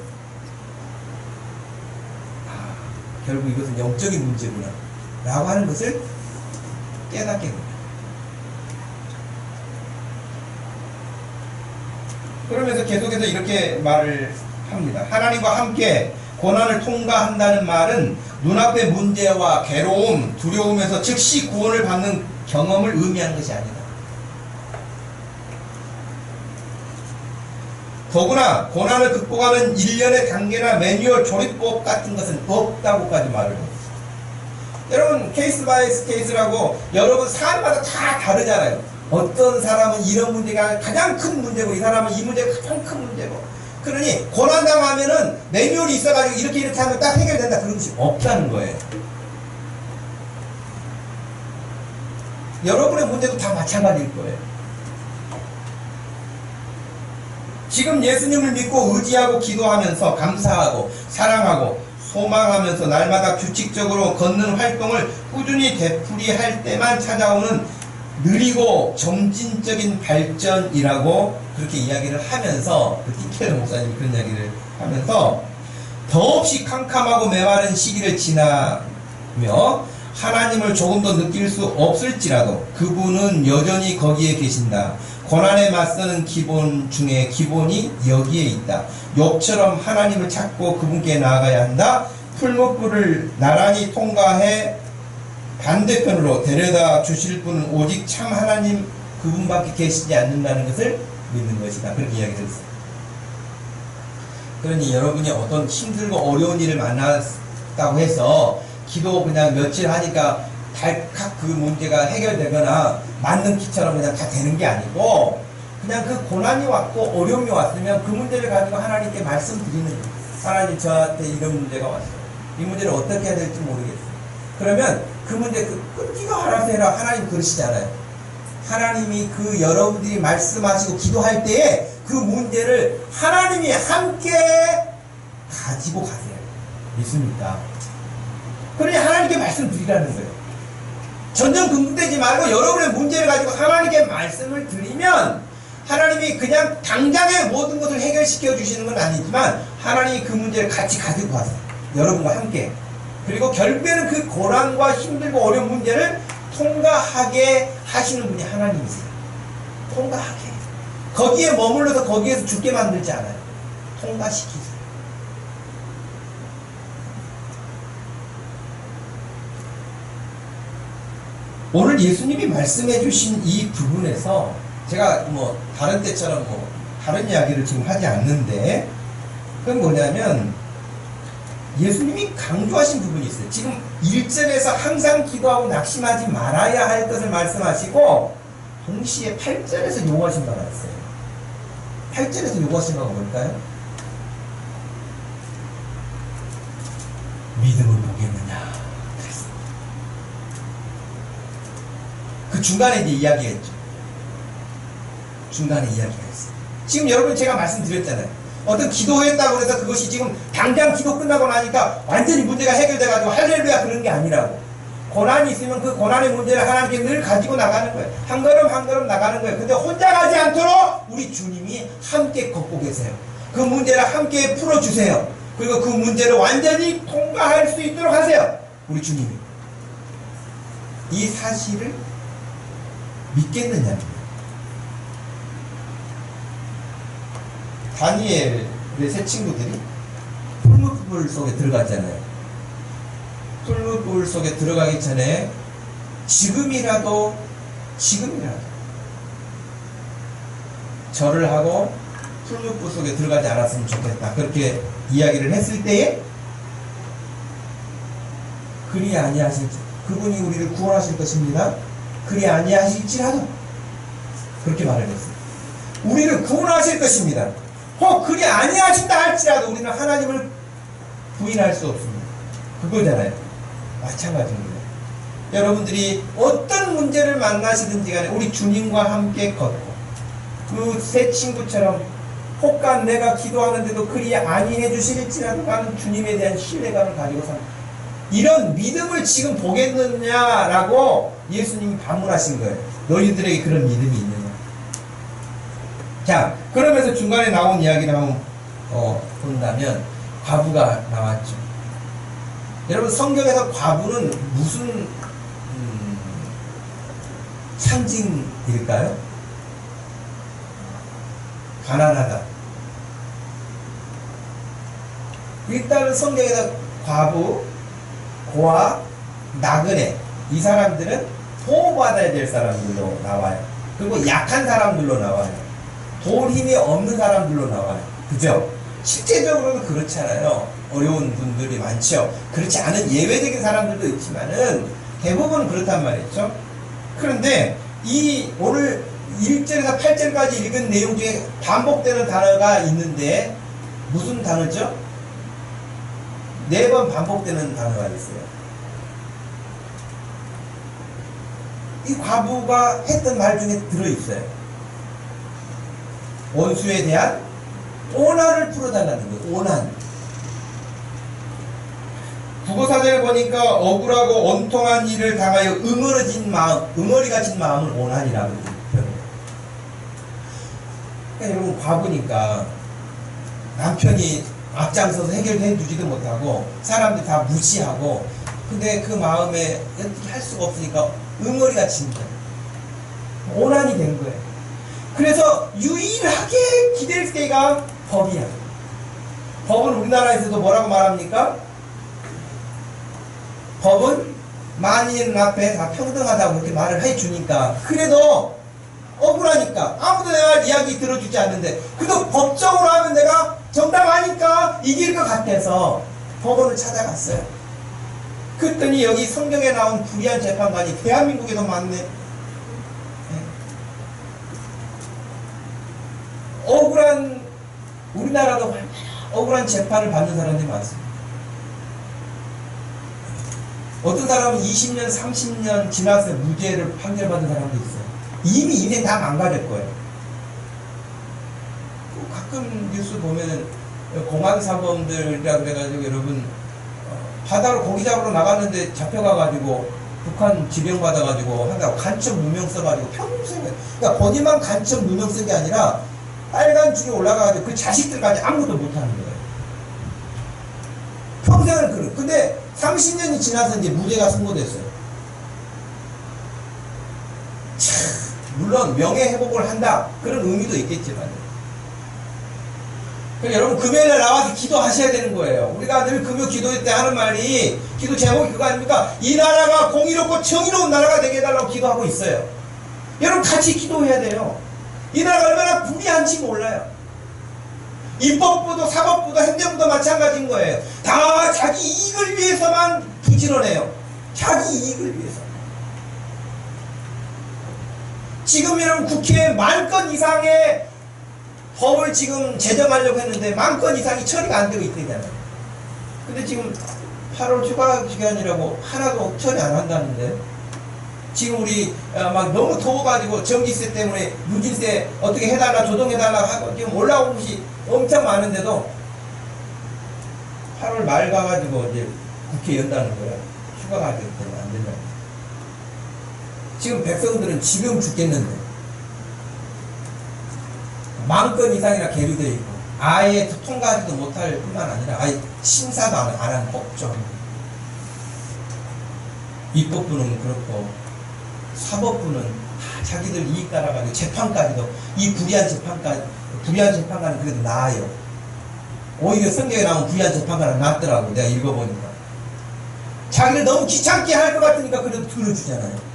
결국 이것은 영적인 문제구나 라고 하는 것을 깨닫게 됩니다. 그러면서 계속해서 이렇게 말을 합니다. 하나님과 함께 고난을 통과한다는 말은 눈앞의 문제와 괴로움, 두려움에서 즉시 구원을 받는 경험을 의미하는 것이 아니다. 더구나 고난을 극복하는 일련의 단계나 매뉴얼 조리법 같은 것은 없다고까지 말을 합니다. 여러분, 케이스 바이 케이스라고 여러분 사람마다 다 다르잖아요. 어떤 사람은 이런 문제가 가장 큰 문제고 이 사람은 이 문제가 가장 큰 문제고, 그러니 고난당하면은 매뉴얼이 있어가지고 이렇게 하면 딱 해결된다 그런 것이 없다는 거예요. 여러분의 문제도 다 마찬가지일 거예요. 지금 예수님을 믿고 의지하고 기도하면서 감사하고 사랑하고 소망하면서 날마다 규칙적으로 걷는 활동을 꾸준히 되풀이할 때만 찾아오는 느리고 점진적인 발전이라고 그렇게 이야기를 하면서, 그 티켈러 목사님이 그런 이야기를 하면서, 더없이 캄캄하고 메마른 시기를 지나며 하나님을 조금 더 느낄 수 없을지라도 그분은 여전히 거기에 계신다. 고난에 맞서는 기본 중에 기본이 여기에 있다. 욥처럼 하나님을 찾고 그분께 나아가야 한다. 풀무불을 나란히 통과해 반대편으로 데려다 주실 분은 오직 참 하나님 그분밖에 계시지 않는다는 것을 믿는 것이다. 그렇게 이야기를 했어요. 그러니 여러분이 어떤 힘들고 어려운 일을 만났다고 해서 기도 그냥 며칠 하니까 달칵 그 문제가 해결되거나 맞는 기처럼 그냥 다 되는 게 아니고, 그냥 그 고난이 왔고 어려움이 왔으면 그 문제를 가지고 하나님께 말씀드리는 거예요. 하나님, 저한테 이런 문제가 왔어요. 이 문제를 어떻게 해야 될지 모르겠어요. 그러면 그 문제 네가 알아서 해라. 하나님 그러시잖아요. 하나님이 그 여러분들이 말씀하시고 기도할 때에 그 문제를 하나님이 함께 가지고 가세요. 믿습니까? 그러니 하나님께 말씀드리라는 거예요. 전전긍긍되지 말고 여러분의 문제를 가지고 하나님께 말씀을 드리면 하나님이 그냥 당장의 모든 것을 해결시켜 주시는 건 아니지만 하나님이 그 문제를 같이 가지고 가세요. 여러분과 함께. 그리고 결국에는 그 고난과 힘들고 어려운 문제를 통과하게 하시는 분이 하나님이세요. 통과하게. 거기에 머물러서 거기에서 죽게 만들지 않아요. 통과시키세요. 오늘 예수님이 말씀해 주신 이 부분에서 제가 뭐 다른 때처럼 뭐 다른 이야기를 지금 하지 않는데, 그건 뭐냐면 예수님이 강조하신 부분이 있어요. 지금 1절에서 항상 기도하고 낙심하지 말아야 할 것을 말씀하시고 동시에 8절에서 요구하신 바가 있어요. 8절에서 요구하신 바가 뭘까요? 믿음을 보겠느냐. 그 중간에 이제 이야기했죠. 중간에 이야기가 있어요. 지금 여러분 제가 말씀드렸잖아요. 어떤 기도했다고 해서 그것이 지금 당장 기도 끝나고 나니까 완전히 문제가 해결돼가지고 할렐루야 그런 게 아니라고. 고난이 있으면 그 고난의 문제를 하나님께 늘 가지고 나가는 거예요. 한 걸음 한 걸음 나가는 거예요. 근데 혼자 가지 않도록 우리 주님이 함께 걷고 계세요. 그 문제를 함께 풀어주세요. 그리고 그 문제를 완전히 통과할 수 있도록 하세요. 우리 주님이. 이 사실을 믿겠느냐. 다니엘의 세 친구들이 풀무불 속에 들어갔잖아요. 풀무불 속에 들어가기 전에 지금이라도 절을 하고 풀무불 속에 들어가지 않았으면 좋겠다. 그렇게 이야기를 했을 때에 그리 아니하실지, 그분이 우리를 구원하실 것입니다. 그리 아니하실지라도 그렇게 말을 했어요. 우리를 구원하실 것입니다. 혹 그리 아니하신다 할지라도 우리는 하나님을 부인할 수 없습니다. 그거잖아요. 마찬가지입니다. 여러분들이 어떤 문제를 만나시든지 간에 우리 주님과 함께 걷고 그 세 친구처럼 혹간 내가 기도하는데도 그리 아니해 주실지라도 하는 주님에 대한 신뢰감을 가지고 삽니다. 이런 믿음을 지금 보겠느냐라고 예수님이 반문하신 거예요. 너희들에게 그런 믿음이 있느냐. 자, 그러면서 중간에 나온 이야기를 한번 본다면 과부가 나왔죠. 여러분, 성경에서 과부는 무슨 상징일까요? 가난하다. 일단은 성경에서 과부, 고아, 나그네 이 사람들은 보호받아야 될 사람들로 나와요. 그리고 약한 사람들로 나와요. 도울 힘이 없는 사람들로 나와요. 그죠? 실제적으로는 그렇잖아요. 어려운 분들이 많죠. 그렇지 않은 예외적인 사람들도 있지만은 대부분 그렇단 말이죠. 그런데 이 오늘 1절에서 8절까지 읽은 내용 중에 반복되는 단어가 있는데 무슨 단어죠? 4번 반복되는 단어가 있어요. 이 과부가 했던 말 중에 들어있어요. 원수에 대한 오난을 풀어달라는 거예요. 오난. 국어사전에 보니까 억울하고 원통한 일을 당하여 응어리가 진 마음을 오난이라고 표현해요. 그러니까 여러분 과부니까 남편이 앞장서서 해결해 주지도 못하고 사람들이 다 무시하고 근데 그 마음에 어떻게 할 수가 없으니까 응어리가 진 거예요. 오난이 된 거예요. 그래서 유일하게 기댈 때가 법이야. 법은 우리나라에서도 뭐라고 말합니까? 법은 만인 앞에 다 평등하다고 그렇게 말을 해주니까 그래도 억울하니까 아무도 내 말 이야기 들어주지 않는데 그래도 법적으로 하면 내가 정당하니까 이길 것 같아서 법원을 찾아갔어요. 그랬더니 여기 성경에 나온 불의한 재판관이 대한민국에도 많네. 억울한 우리나라도 억울한 재판을 받는 사람들이 많습니다. 어떤 사람은 20년, 30년 지나서 무죄를 판결받은 사람도 있어요. 이미 인생 다 망가질 거예요. 가끔 뉴스 보면은 공안사범들이라 그래가지고 여러분 바다로 고기 잡으러 나갔는데 잡혀가가지고 북한 지병받아가지고 한다고 간첩 누명 써가지고 평생 그러니까 본인만 간첩 누명 쓴 게 아니라 빨간 줄이 올라가가지고 그 자식들까지 아무것도 못하는 거예요. 평생을 그래. 근데 30년이 지나서 이제 무죄가 선고됐어요. 참, 물론 명예회복을 한다 그런 의미도 있겠지만 그러니까 여러분 금요일에 나와서 기도하셔야 되는 거예요. 우리가 늘 금요 기도회 때 하는 말이 기도 제목이 그거 아닙니까? 이 나라가 공의롭고 정의로운 나라가 되게 해달라고 기도하고 있어요. 여러분 같이 기도해야 돼요. 이 나라가 얼마나 불의한지 몰라요. 입법부도 사법부도 행정부도 마찬가지인 거예요. 다 자기 이익을 위해서만 부지런해요. 자기 이익을 위해서. 지금 여러분 국회에 10,000건 이상의 법을 지금 제정하려고 했는데 10,000건 이상이 처리가 안 되고 있대잖아요. 근데 지금 8월 휴가 기간이라고 하나도 처리 안 한다는데 지금 우리 막 너무 더워가지고 전기세 때문에 누진세 어떻게 해달라 조정해달라 하고 지금 올라온 곳이 엄청 많은데도 8월 말 가가지고 이제 국회 연다는 거예요. 휴가가 되기 때문에 안 된다. 지금 백성들은 지금 죽겠는데 10,000건 이상이나 계류되어 있고 아예 통과하지도 못할 뿐만 아니라 아예 심사도 안 하는 법정 입법부는 그렇고 사법부는 다 자기들 이익 따라가지고 재판까지도 이 불의한 재판관은 그래도 나아요. 오히려 성경에 나온 불의한 재판관은 낫더라고. 내가 읽어보니까 자기를 너무 귀찮게 할 것 같으니까 그래도 들어주잖아요.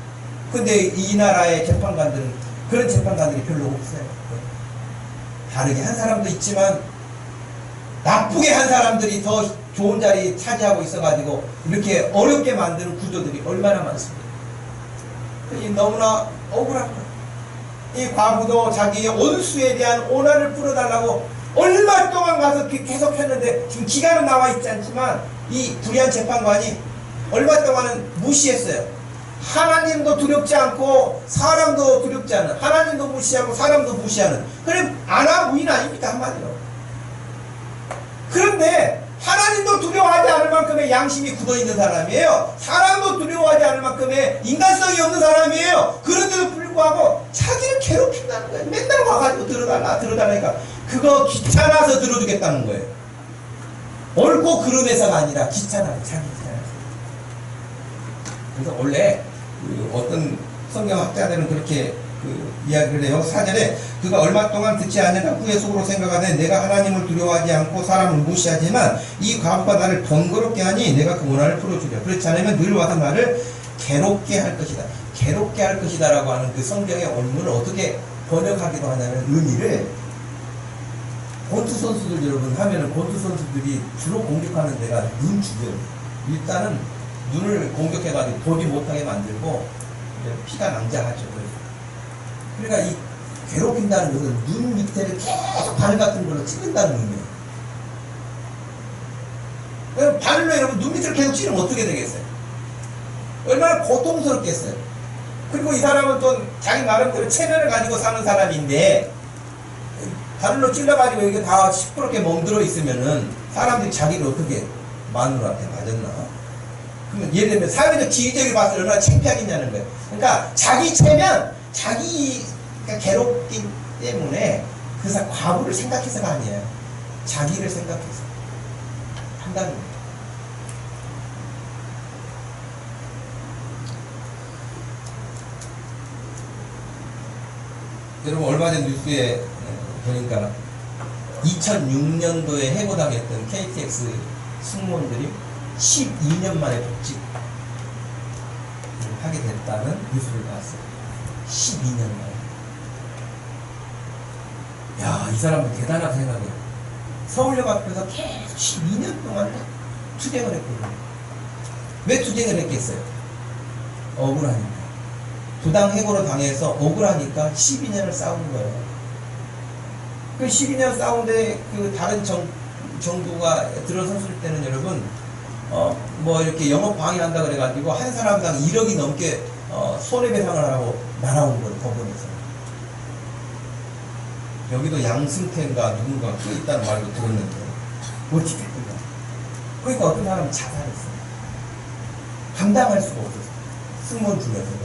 근데 이 나라의 재판관들은 그런 재판관들이 별로 없어요. 다르게 한 사람도 있지만 나쁘게 한 사람들이 더 좋은 자리 차지하고 있어가지고 이렇게 어렵게 만드는 구조들이 얼마나 많습니다. 너무나 억울한 거예요. 이 과부도 자기의 원수에 대한 오난을 풀어달라고 얼마 동안 가서 계속 했는데 지금 기간은 나와 있지 않지만 이 불의한 재판관이 얼마 동안은 무시했어요. 하나님도 두렵지 않고 사람도 두렵지 않은 하나님도 무시하고 사람도 무시하는 그래 아나무인 아닙니까 한마디로. 그런데 하나님도 두려워하지 않을 만큼의 양심이 굳어있는 사람이에요. 사람도 두려워하지 않을 만큼의 인간성이 없는 사람이에요. 그런데도 불구하고 자기를 괴롭힌다는 거예요. 맨날 와가지고 들어달라니까 그거 귀찮아서 들어주겠다는 거예요. 옳고 그름에서가 아니라 귀찮아서 자기 귀찮아서. 그래서 원래 어떤 성경학자들은 그렇게 이야기를 해요. 4절에 그가 얼마 동안 듣지 않으나 후에 속으로 생각하되 내가 하나님을 두려워하지 않고 사람을 무시하지만 이 과부가 나를 번거롭게 하니 내가 그 원한을 풀어주려. 그렇지 않으면 늘 와서 나를 괴롭게 할 것이다. 괴롭게 할 것이다 라고 하는 그 성경의 원문을 어떻게 번역하기도 하냐는 의미를, 권투 선수들 여러분 하면은 권투 선수들이 주로 공격하는 데가 눈 주변. 일단은 눈을 공격해가지고 보지 못하게 만들고 피가 낭자하죠. 그러니까 이 괴롭힌다는 것은 눈 밑에를 계속 바늘 같은 걸로 찌른다는 의미예요. 바늘로 여러분 눈 밑을 계속 찌르면 어떻게 되겠어요? 얼마나 고통스럽겠어요. 그리고 이 사람은 또 자기 나름대로 체면을 가지고 사는 사람인데 바늘로 찔러가지고 이게 다 시퍼렇게 멍들어 있으면은 사람들이 자기를 어떻게 마누라한테 맞았나? 그러면 예를 들면 사회적 지위적으로 봤을 때 얼마나 창피하겠냐는 거예요. 그러니까 자기 체면, 자기가 괴롭기 때문에 그 사람 과부를 생각해서가 아니에요. 자기를 생각해서 한다는 거예요. 여러분 얼마 전 뉴스에 보니까 2006년도에 해고당했던 KTX 승무원들이 12년 만에 복직을 하게 됐다는 뉴스를 봤어요. 12년 만에. 야, 이 사람은 대단하다 생각해요. 서울역 앞에서 계속 12년 동안 투쟁을 했거든요. 왜 투쟁을 했겠어요? 억울하니까. 부당 해고로 당해서 억울하니까 12년을 싸운 거예요. 그 12년 싸운데 그 다른 정부가 들어섰을 때는 여러분 뭐 이렇게 영업 방해한다 그래가지고 한 사람당 1억이 넘게 손해배상을 하고 날아온 거예요. 법원에서. 여기도 양승태인가 누군가 그 있다는 말도 들었는데 어떻게 했던가. 그러니까 어떤 사람은 자살했어요. 감당할 수가 없었어요. 승무원 중에서.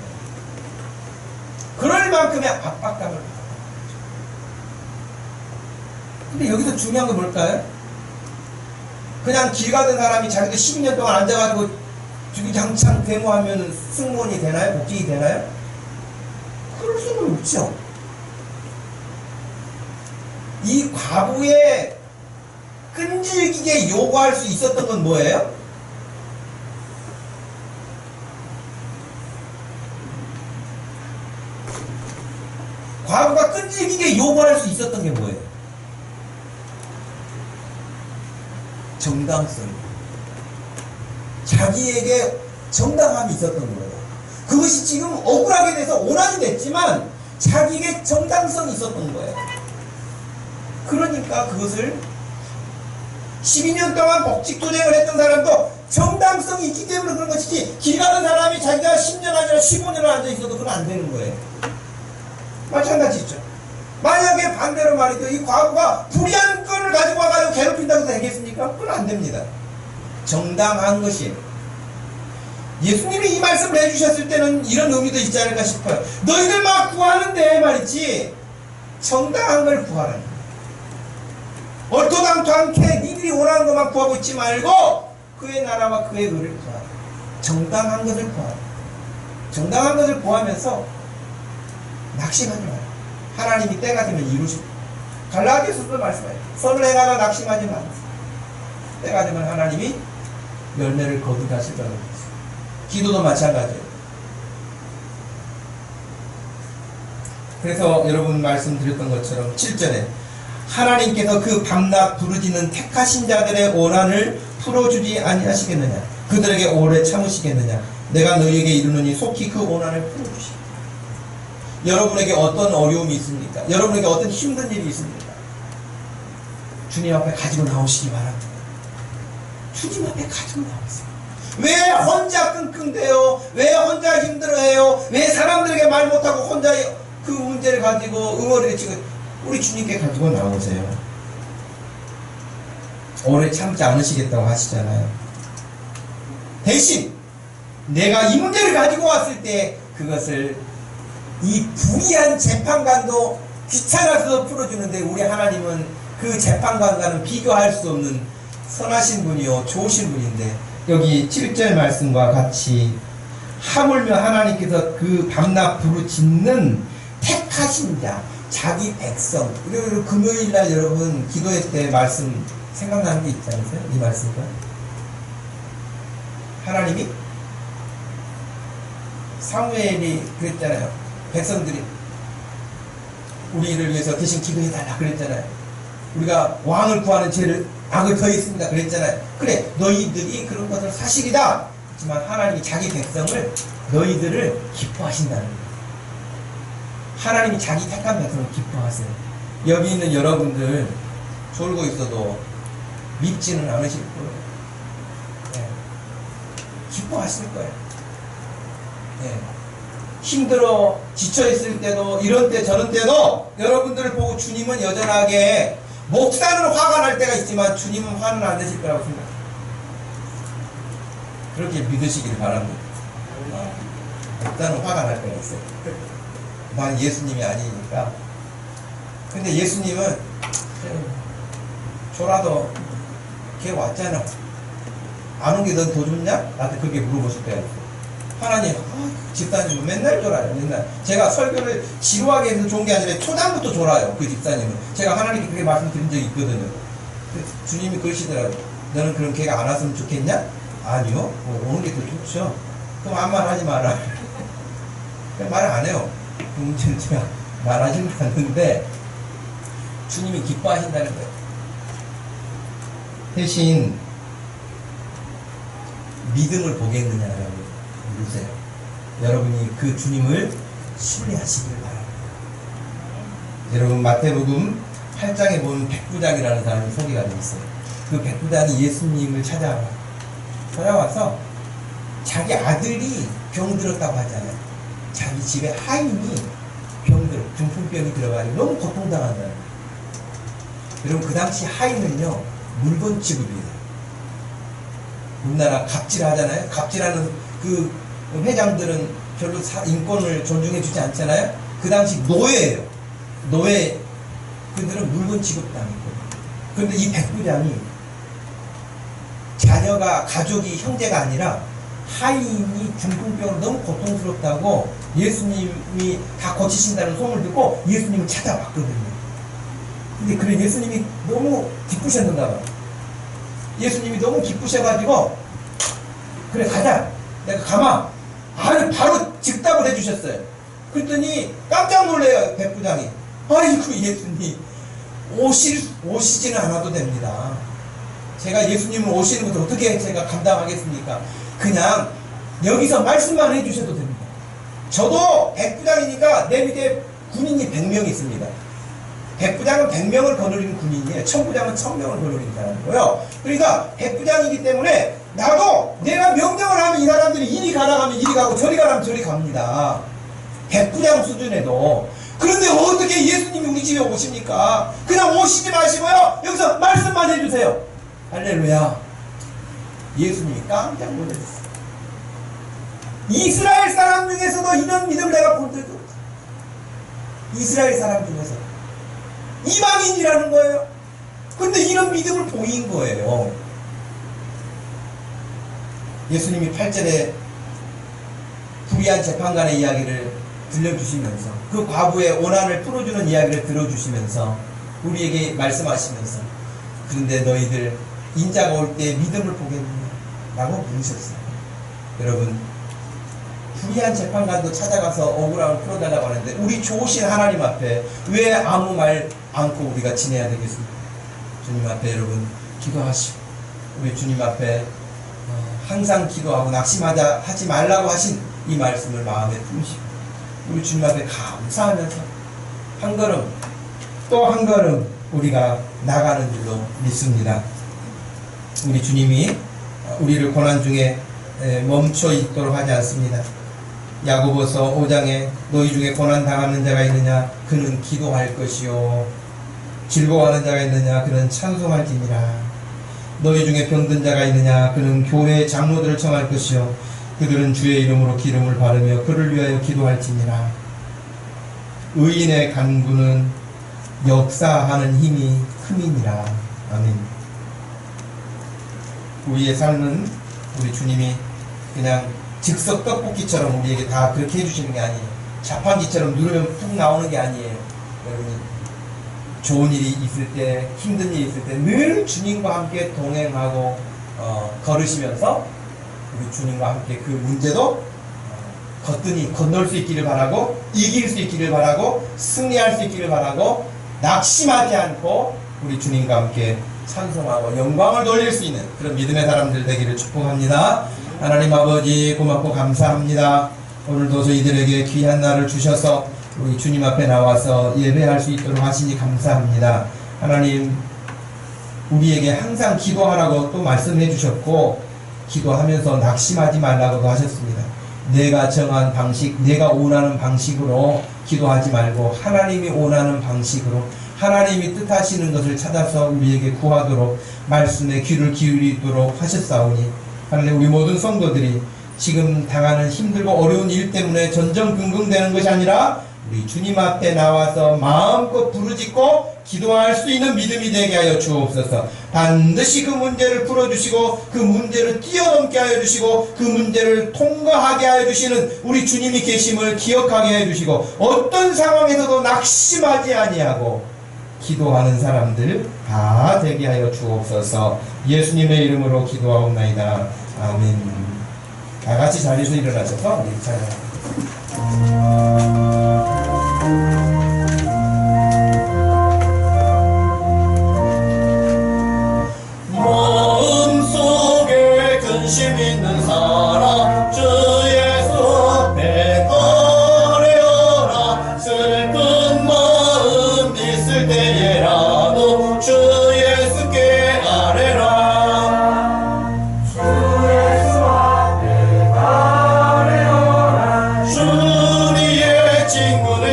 그럴 만큼의 압박감을 받았던 거죠. 근데 여기서 중요한 건 뭘까요? 그냥 길 가던 사람이 자기도 12년 동안 앉아가지고 주기장창 데모하면 승무원이 되나요? 복직이 되나요? 그럴 수는 없죠. 이 과부에 끈질기게 요구할 수 있었던 건 뭐예요? 과부가 끈질기게 요구할 수 있었던 게 뭐예요? 정당성. 자기에게 정당함이 있었던 거예요. 그것이 지금 억울하게 돼서 오난이 됐지만 자기에게 정당성이 있었던 거예요. 그러니까 그것을 12년 동안 복직투쟁을 했던 사람도 정당성이 있기 때문에 그런 것이지, 길 가는 사람이 자기가 10년 아니라 15년을 앉아있어도 그건 안 되는 거예요. 마찬가지죠. 만약에 반대로 말이죠. 이 과부가 불의한 건을 가지고 와가지고 괴롭힌다고 해서 되겠습니까? 그건 안 됩니다. 정당한 것이에요. 예수님이 이 말씀을 해주셨을 때는 이런 의미도 있지 않을까 싶어요. 너희들 막 구하는데 말이지, 정당한 걸 구하라는 거예요. 얼토당토않게 니들이 원하는 것만 구하고 있지 말고 그의 나라와 그의 의를 구하라. 정당한 것을 구하라. 정당한 것을 구하면서 낙심하지 마라. 하나님이 때가 되면 이루실 거예요. 갈라디아서도 말씀해요. 선을 행하다 낙심하지 마라. 때가 되면 하나님이 열매를 거두게 하실 거라고 했어요. 기도도 마찬가지예요. 그래서 여러분 말씀드렸던 것처럼 7절에 하나님께서 그 밤낮 부르짖는 택하신 자들의 원한을 풀어주지 아니하시겠느냐? 그들에게 오래 참으시겠느냐? 내가 너희에게 이르노니 속히 그 원한을 풀어주시겠다. 여러분에게 어떤 어려움이 있습니까? 여러분에게 어떤 힘든 일이 있습니까? 주님 앞에 가지고 나오시기 바랍니다. 주님 앞에 가지고 나오세요. 왜 혼자 끙끙대요? 왜 혼자 힘들어해요? 왜 사람들에게 말 못하고 혼자 그 문제를 가지고 응어리를 치고, 우리 주님께 가지고 나오세요. 오래 참지 않으시겠다고 하시잖아요. 대신 내가 이 문제를 가지고 왔을 때 그것을 이 불의한 재판관도 귀찮아서 풀어주는데, 우리 하나님은 그 재판관과는 비교할 수 없는 선하신 분이요 좋으신 분인데, 여기 7절 말씀과 같이 하물며 하나님께서 그 밤낮 부르짖는 택하신 자, 자기 백성. 그리고 금요일날 여러분 기도회 때 말씀 생각나는 게 있지 않으세요? 이 말씀과 하나님이 사무엘이 그랬잖아요. 백성들이 우리를 위해서 대신 기도해달라 그랬잖아요. 우리가 왕을 구하는 죄를 악을 더했습니다 그랬잖아요. 그래, 너희들이 그런 것은 사실이다. 하지만 하나님이 자기 백성을, 너희들을 기뻐하신다는 거예요. 하나님이 자기 택한 백성을 기뻐하세요. 여기 있는 여러분들 졸고 있어도 믿지는 않으실 거예요. 네. 기뻐하실 거예요. 네. 힘들어 지쳐있을 때도, 이런 때 저런 때도 여러분들을 보고 주님은 여전하게, 목사는 화가 날 때가 있지만 주님은 화는 안 내실 거라고 생각해요. 그렇게 믿으시길 바랍니다. 목사는 화가 날 때가 있어요. 난 예수님이 아니니까. 근데 예수님은 저라도 걔 왔잖아. 안 온 게 넌 더 좋냐? 나한테 그렇게 물어보실 때가 있어요. 하나님, 집사님은 맨날 졸아요. 맨날. 제가 설교를 지루하게 해서 좋은 게 아니라 초장부터 졸아요. 그 집사님은. 제가 하나님께 그렇게 말씀드린 적이 있거든요. 주님이 그러시더라고요. 너는 그럼 걔가 안 왔으면 좋겠냐? 아니요. 오는 게 더 좋죠. 그럼 아무 말 하지 마라. 그냥 말 안 해요. 그 문제는 제가 말하지는 않는데 주님이 기뻐하신다는 거예요. 대신 믿음을 보겠느냐라고 물으세요. 여러분이 그 주님을 신뢰하시길 바랍니다. 여러분 마태복음 8장에 보면 백부장이라는 사람이 소개가 되어 있어요. 그 백부장이 예수님을 찾아와서 자기 아들이 병들었다고 하잖아요. 자기 집에 하인이 중풍병이 들어가지고 너무 고통당한다는 거예요. 여러분 그 당시 하인은요 물건 취급이에요. 우리나라 갑질하잖아요. 갑질하는 그 회장들은 별로 인권을 존중해 주지 않잖아요. 그 당시 노예예요. 노예. 그들은 물건 취급당했고. 그런데 이 백부장이 자녀가, 가족이, 형제가 아니라 하인이 중풍병으로 너무 고통스럽다고 예수님이 다 고치신다는 소문을 듣고 예수님을 찾아왔거든요. 근데 그래 예수님이 너무 기쁘셨는가 봐요. 예수님이 너무 기쁘셔가지고 그래 가자. 내가 가마. 바로 즉답을 해주셨어요. 그랬더니 깜짝 놀래요 백부장이. 아이고 예수님 오시지는 않아도 됩니다. 제가 예수님을 오시는 것을 어떻게 제가 감당하겠습니까? 그냥 여기서 말씀만 해주셔도 됩니다. 저도 백부장이니까 내 밑에 군인이 100명 있습니다. 백부장은 100명을 거느리는 군인이에요. 천부장은 1000명을 거느리는 사람이고요. 그러니까 백부장이기 때문에 나도 내가 명령을 하면 이 사람들이 이리 가라 하면 이리 가고 저리 가라 하면 저리 갑니다. 백부장 수준에도. 그런데 어떻게 예수님이 우리 집에 오십니까? 그냥 오시지 마시고요. 여기서 말씀만 해주세요. 할렐루야. 예수님이 깜짝 놀랐어요. 이스라엘 사람 중에서도 이런 믿음을 내가 본 적이 없어. 이스라엘 사람 중에서. 이방인이라는 거예요. 근데 이런 믿음을 보인 거예요. 예수님이 8절에 불의한 재판관의 이야기를 들려주시면서 그 과부의 오난을 풀어주는 이야기를 들어주시면서 우리에게 말씀하시면서 그런데 너희들 인자가 올 때 믿음을 보겠느냐? 라고 물으셨어요. 여러분 불의한 재판관도 찾아가서 억울함을 풀어달라고 하는데 우리 좋으신 하나님 앞에 왜 아무 말 않고 우리가 지내야 되겠습니까? 주님 앞에 여러분 기도하시고 우리 주님 앞에 항상 기도하고 낙심하지 말라고 하신 이 말씀을 마음에 품으시고 우리 주님 앞에 감사하면서 한 걸음 또 한 걸음 우리가 나가는 줄로 믿습니다. 우리 주님이 우리를 고난 중에 멈춰 있도록 하지 않습니다. 야고보서 5장에 너희 중에 고난 당하는 자가 있느냐 그는 기도할 것이요 즐거워하는 자가 있느냐 그는 찬송할지니라. 너희 중에 병든 자가 있느냐 그는 교회의 장로들을 청할 것이요 그들은 주의 이름으로 기름을 바르며 그를 위하여 기도할지니라. 의인의 간구는 역사하는 힘이 큼이니라. 아멘. 우리의 삶은 우리 주님이 그냥 즉석 떡볶이처럼 우리에게 다 그렇게 해주시는 게 아니에요. 자판기처럼 누르면 푹 나오는 게 아니에요. 여러분, 좋은 일이 있을 때, 힘든 일이 있을 때 늘 주님과 함께 동행하고 걸으시면서 우리 주님과 함께 그 문제도 거뜬히 건널 수 있기를 바라고, 이길 수 있기를 바라고, 승리할 수 있기를 바라고, 낙심하지 않고 우리 주님과 함께 찬송하고 영광을 돌릴 수 있는 그런 믿음의 사람들 되기를 축복합니다. 하나님 아버지, 고맙고 감사합니다. 오늘도 저희들에게 귀한 날을 주셔서 우리 주님 앞에 나와서 예배할 수 있도록 하시니 감사합니다. 하나님, 우리에게 항상 기도하라고 또 말씀해 주셨고, 기도하면서 낙심하지 말라고도 하셨습니다. 내가 정한 방식, 내가 원하는 방식으로 기도하지 말고 하나님이 원하는 방식으로, 하나님이 뜻하시는 것을 찾아서 우리에게 구하도록 말씀에 귀를 기울이도록 하셨사오니, 하나님, 우리 모든 성도들이 지금 당하는 힘들고 어려운 일 때문에 전전긍긍되는 것이 아니라 우리 주님 앞에 나와서 마음껏 부르짖고 기도할 수 있는 믿음이 되게 하여 주옵소서. 반드시 그 문제를 풀어주시고 그 문제를 뛰어넘게 하여 주시고 그 문제를 통과하게 하여 주시는 우리 주님이 계심을 기억하게 해 주시고, 어떤 상황에서도 낙심하지 아니하고 기도하는 사람들 다 되게 하여 주옵소서. 예수님의 이름으로 기도하옵나이다. 아멘. 다 같이 자리에서 일어나셔서 우리 찬양합니다. 마음속에 근심 있는 사람 주 예수 앞에 아뢰어라. 슬픈 마음 있을 때에라도 주 예수께 아뢰라. 주 예수 앞에 아뢰어라. 주님의 친구네,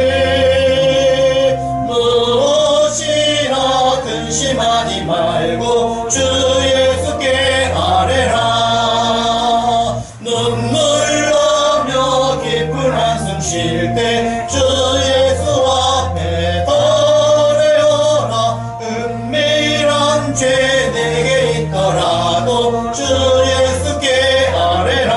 무엇이나 근심하지 말고 주 예수께 아뢰라. 눈물 나며 깊은 한숨 쉴 때 주 예수 앞에 아뢰어라. 은밀한 죄 내게 있더라도 주 예수께 아뢰라.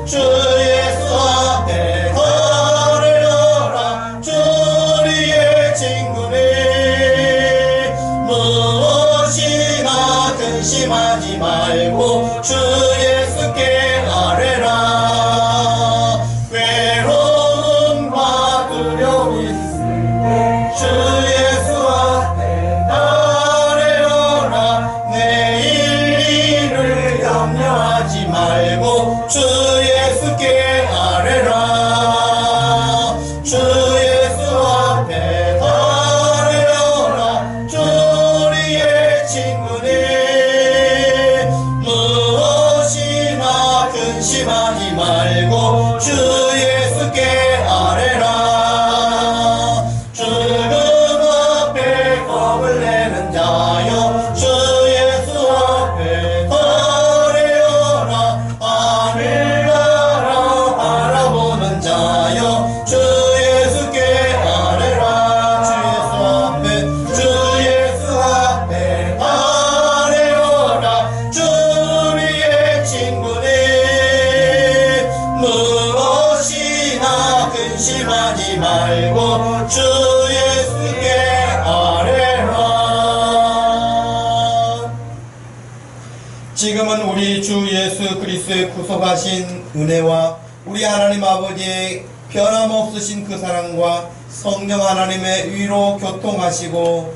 주 예수 앞에 아뢰어라. 주리의 친구네, 무엇이나 근심하지 말고 주 예수께 아뢰라. 외로움과 두려움 있을 때 주 예수 앞에 아뢰어라. 내일 일을 염려하지 말고 주 예수께 아뢰라. 주 예수 앞에 아뢰어라. 주리의 친구네, 무엇이나 근심하지 말고 주 예수께 아뢰라. 죽음 앞에 겁을 내는 자여 주 예수 앞에 아뢰어라. 하늘 나라 바라보는 자여 주 예수께 아뢰라. 주 예수 앞에 아뢰어라. 주리의 친구네, 무엇이나 근심하지 말고 주 예수께 아뢰라. 지금은 우리 주 예수 그리스도의 구속하신 은혜와 우리 하나님 아버지의 변함없으신 그 사랑과 성령 하나님의 위로 교통하시고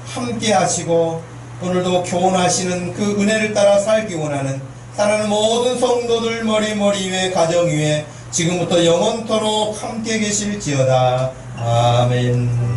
함께 하시고 오늘도 교훈하시는 그 은혜를 따라 살기 원하는 사랑하는 모든 성도들 머리 위에 가정 위에 지금부터 영원토록 함께 계실지어다. 아멘.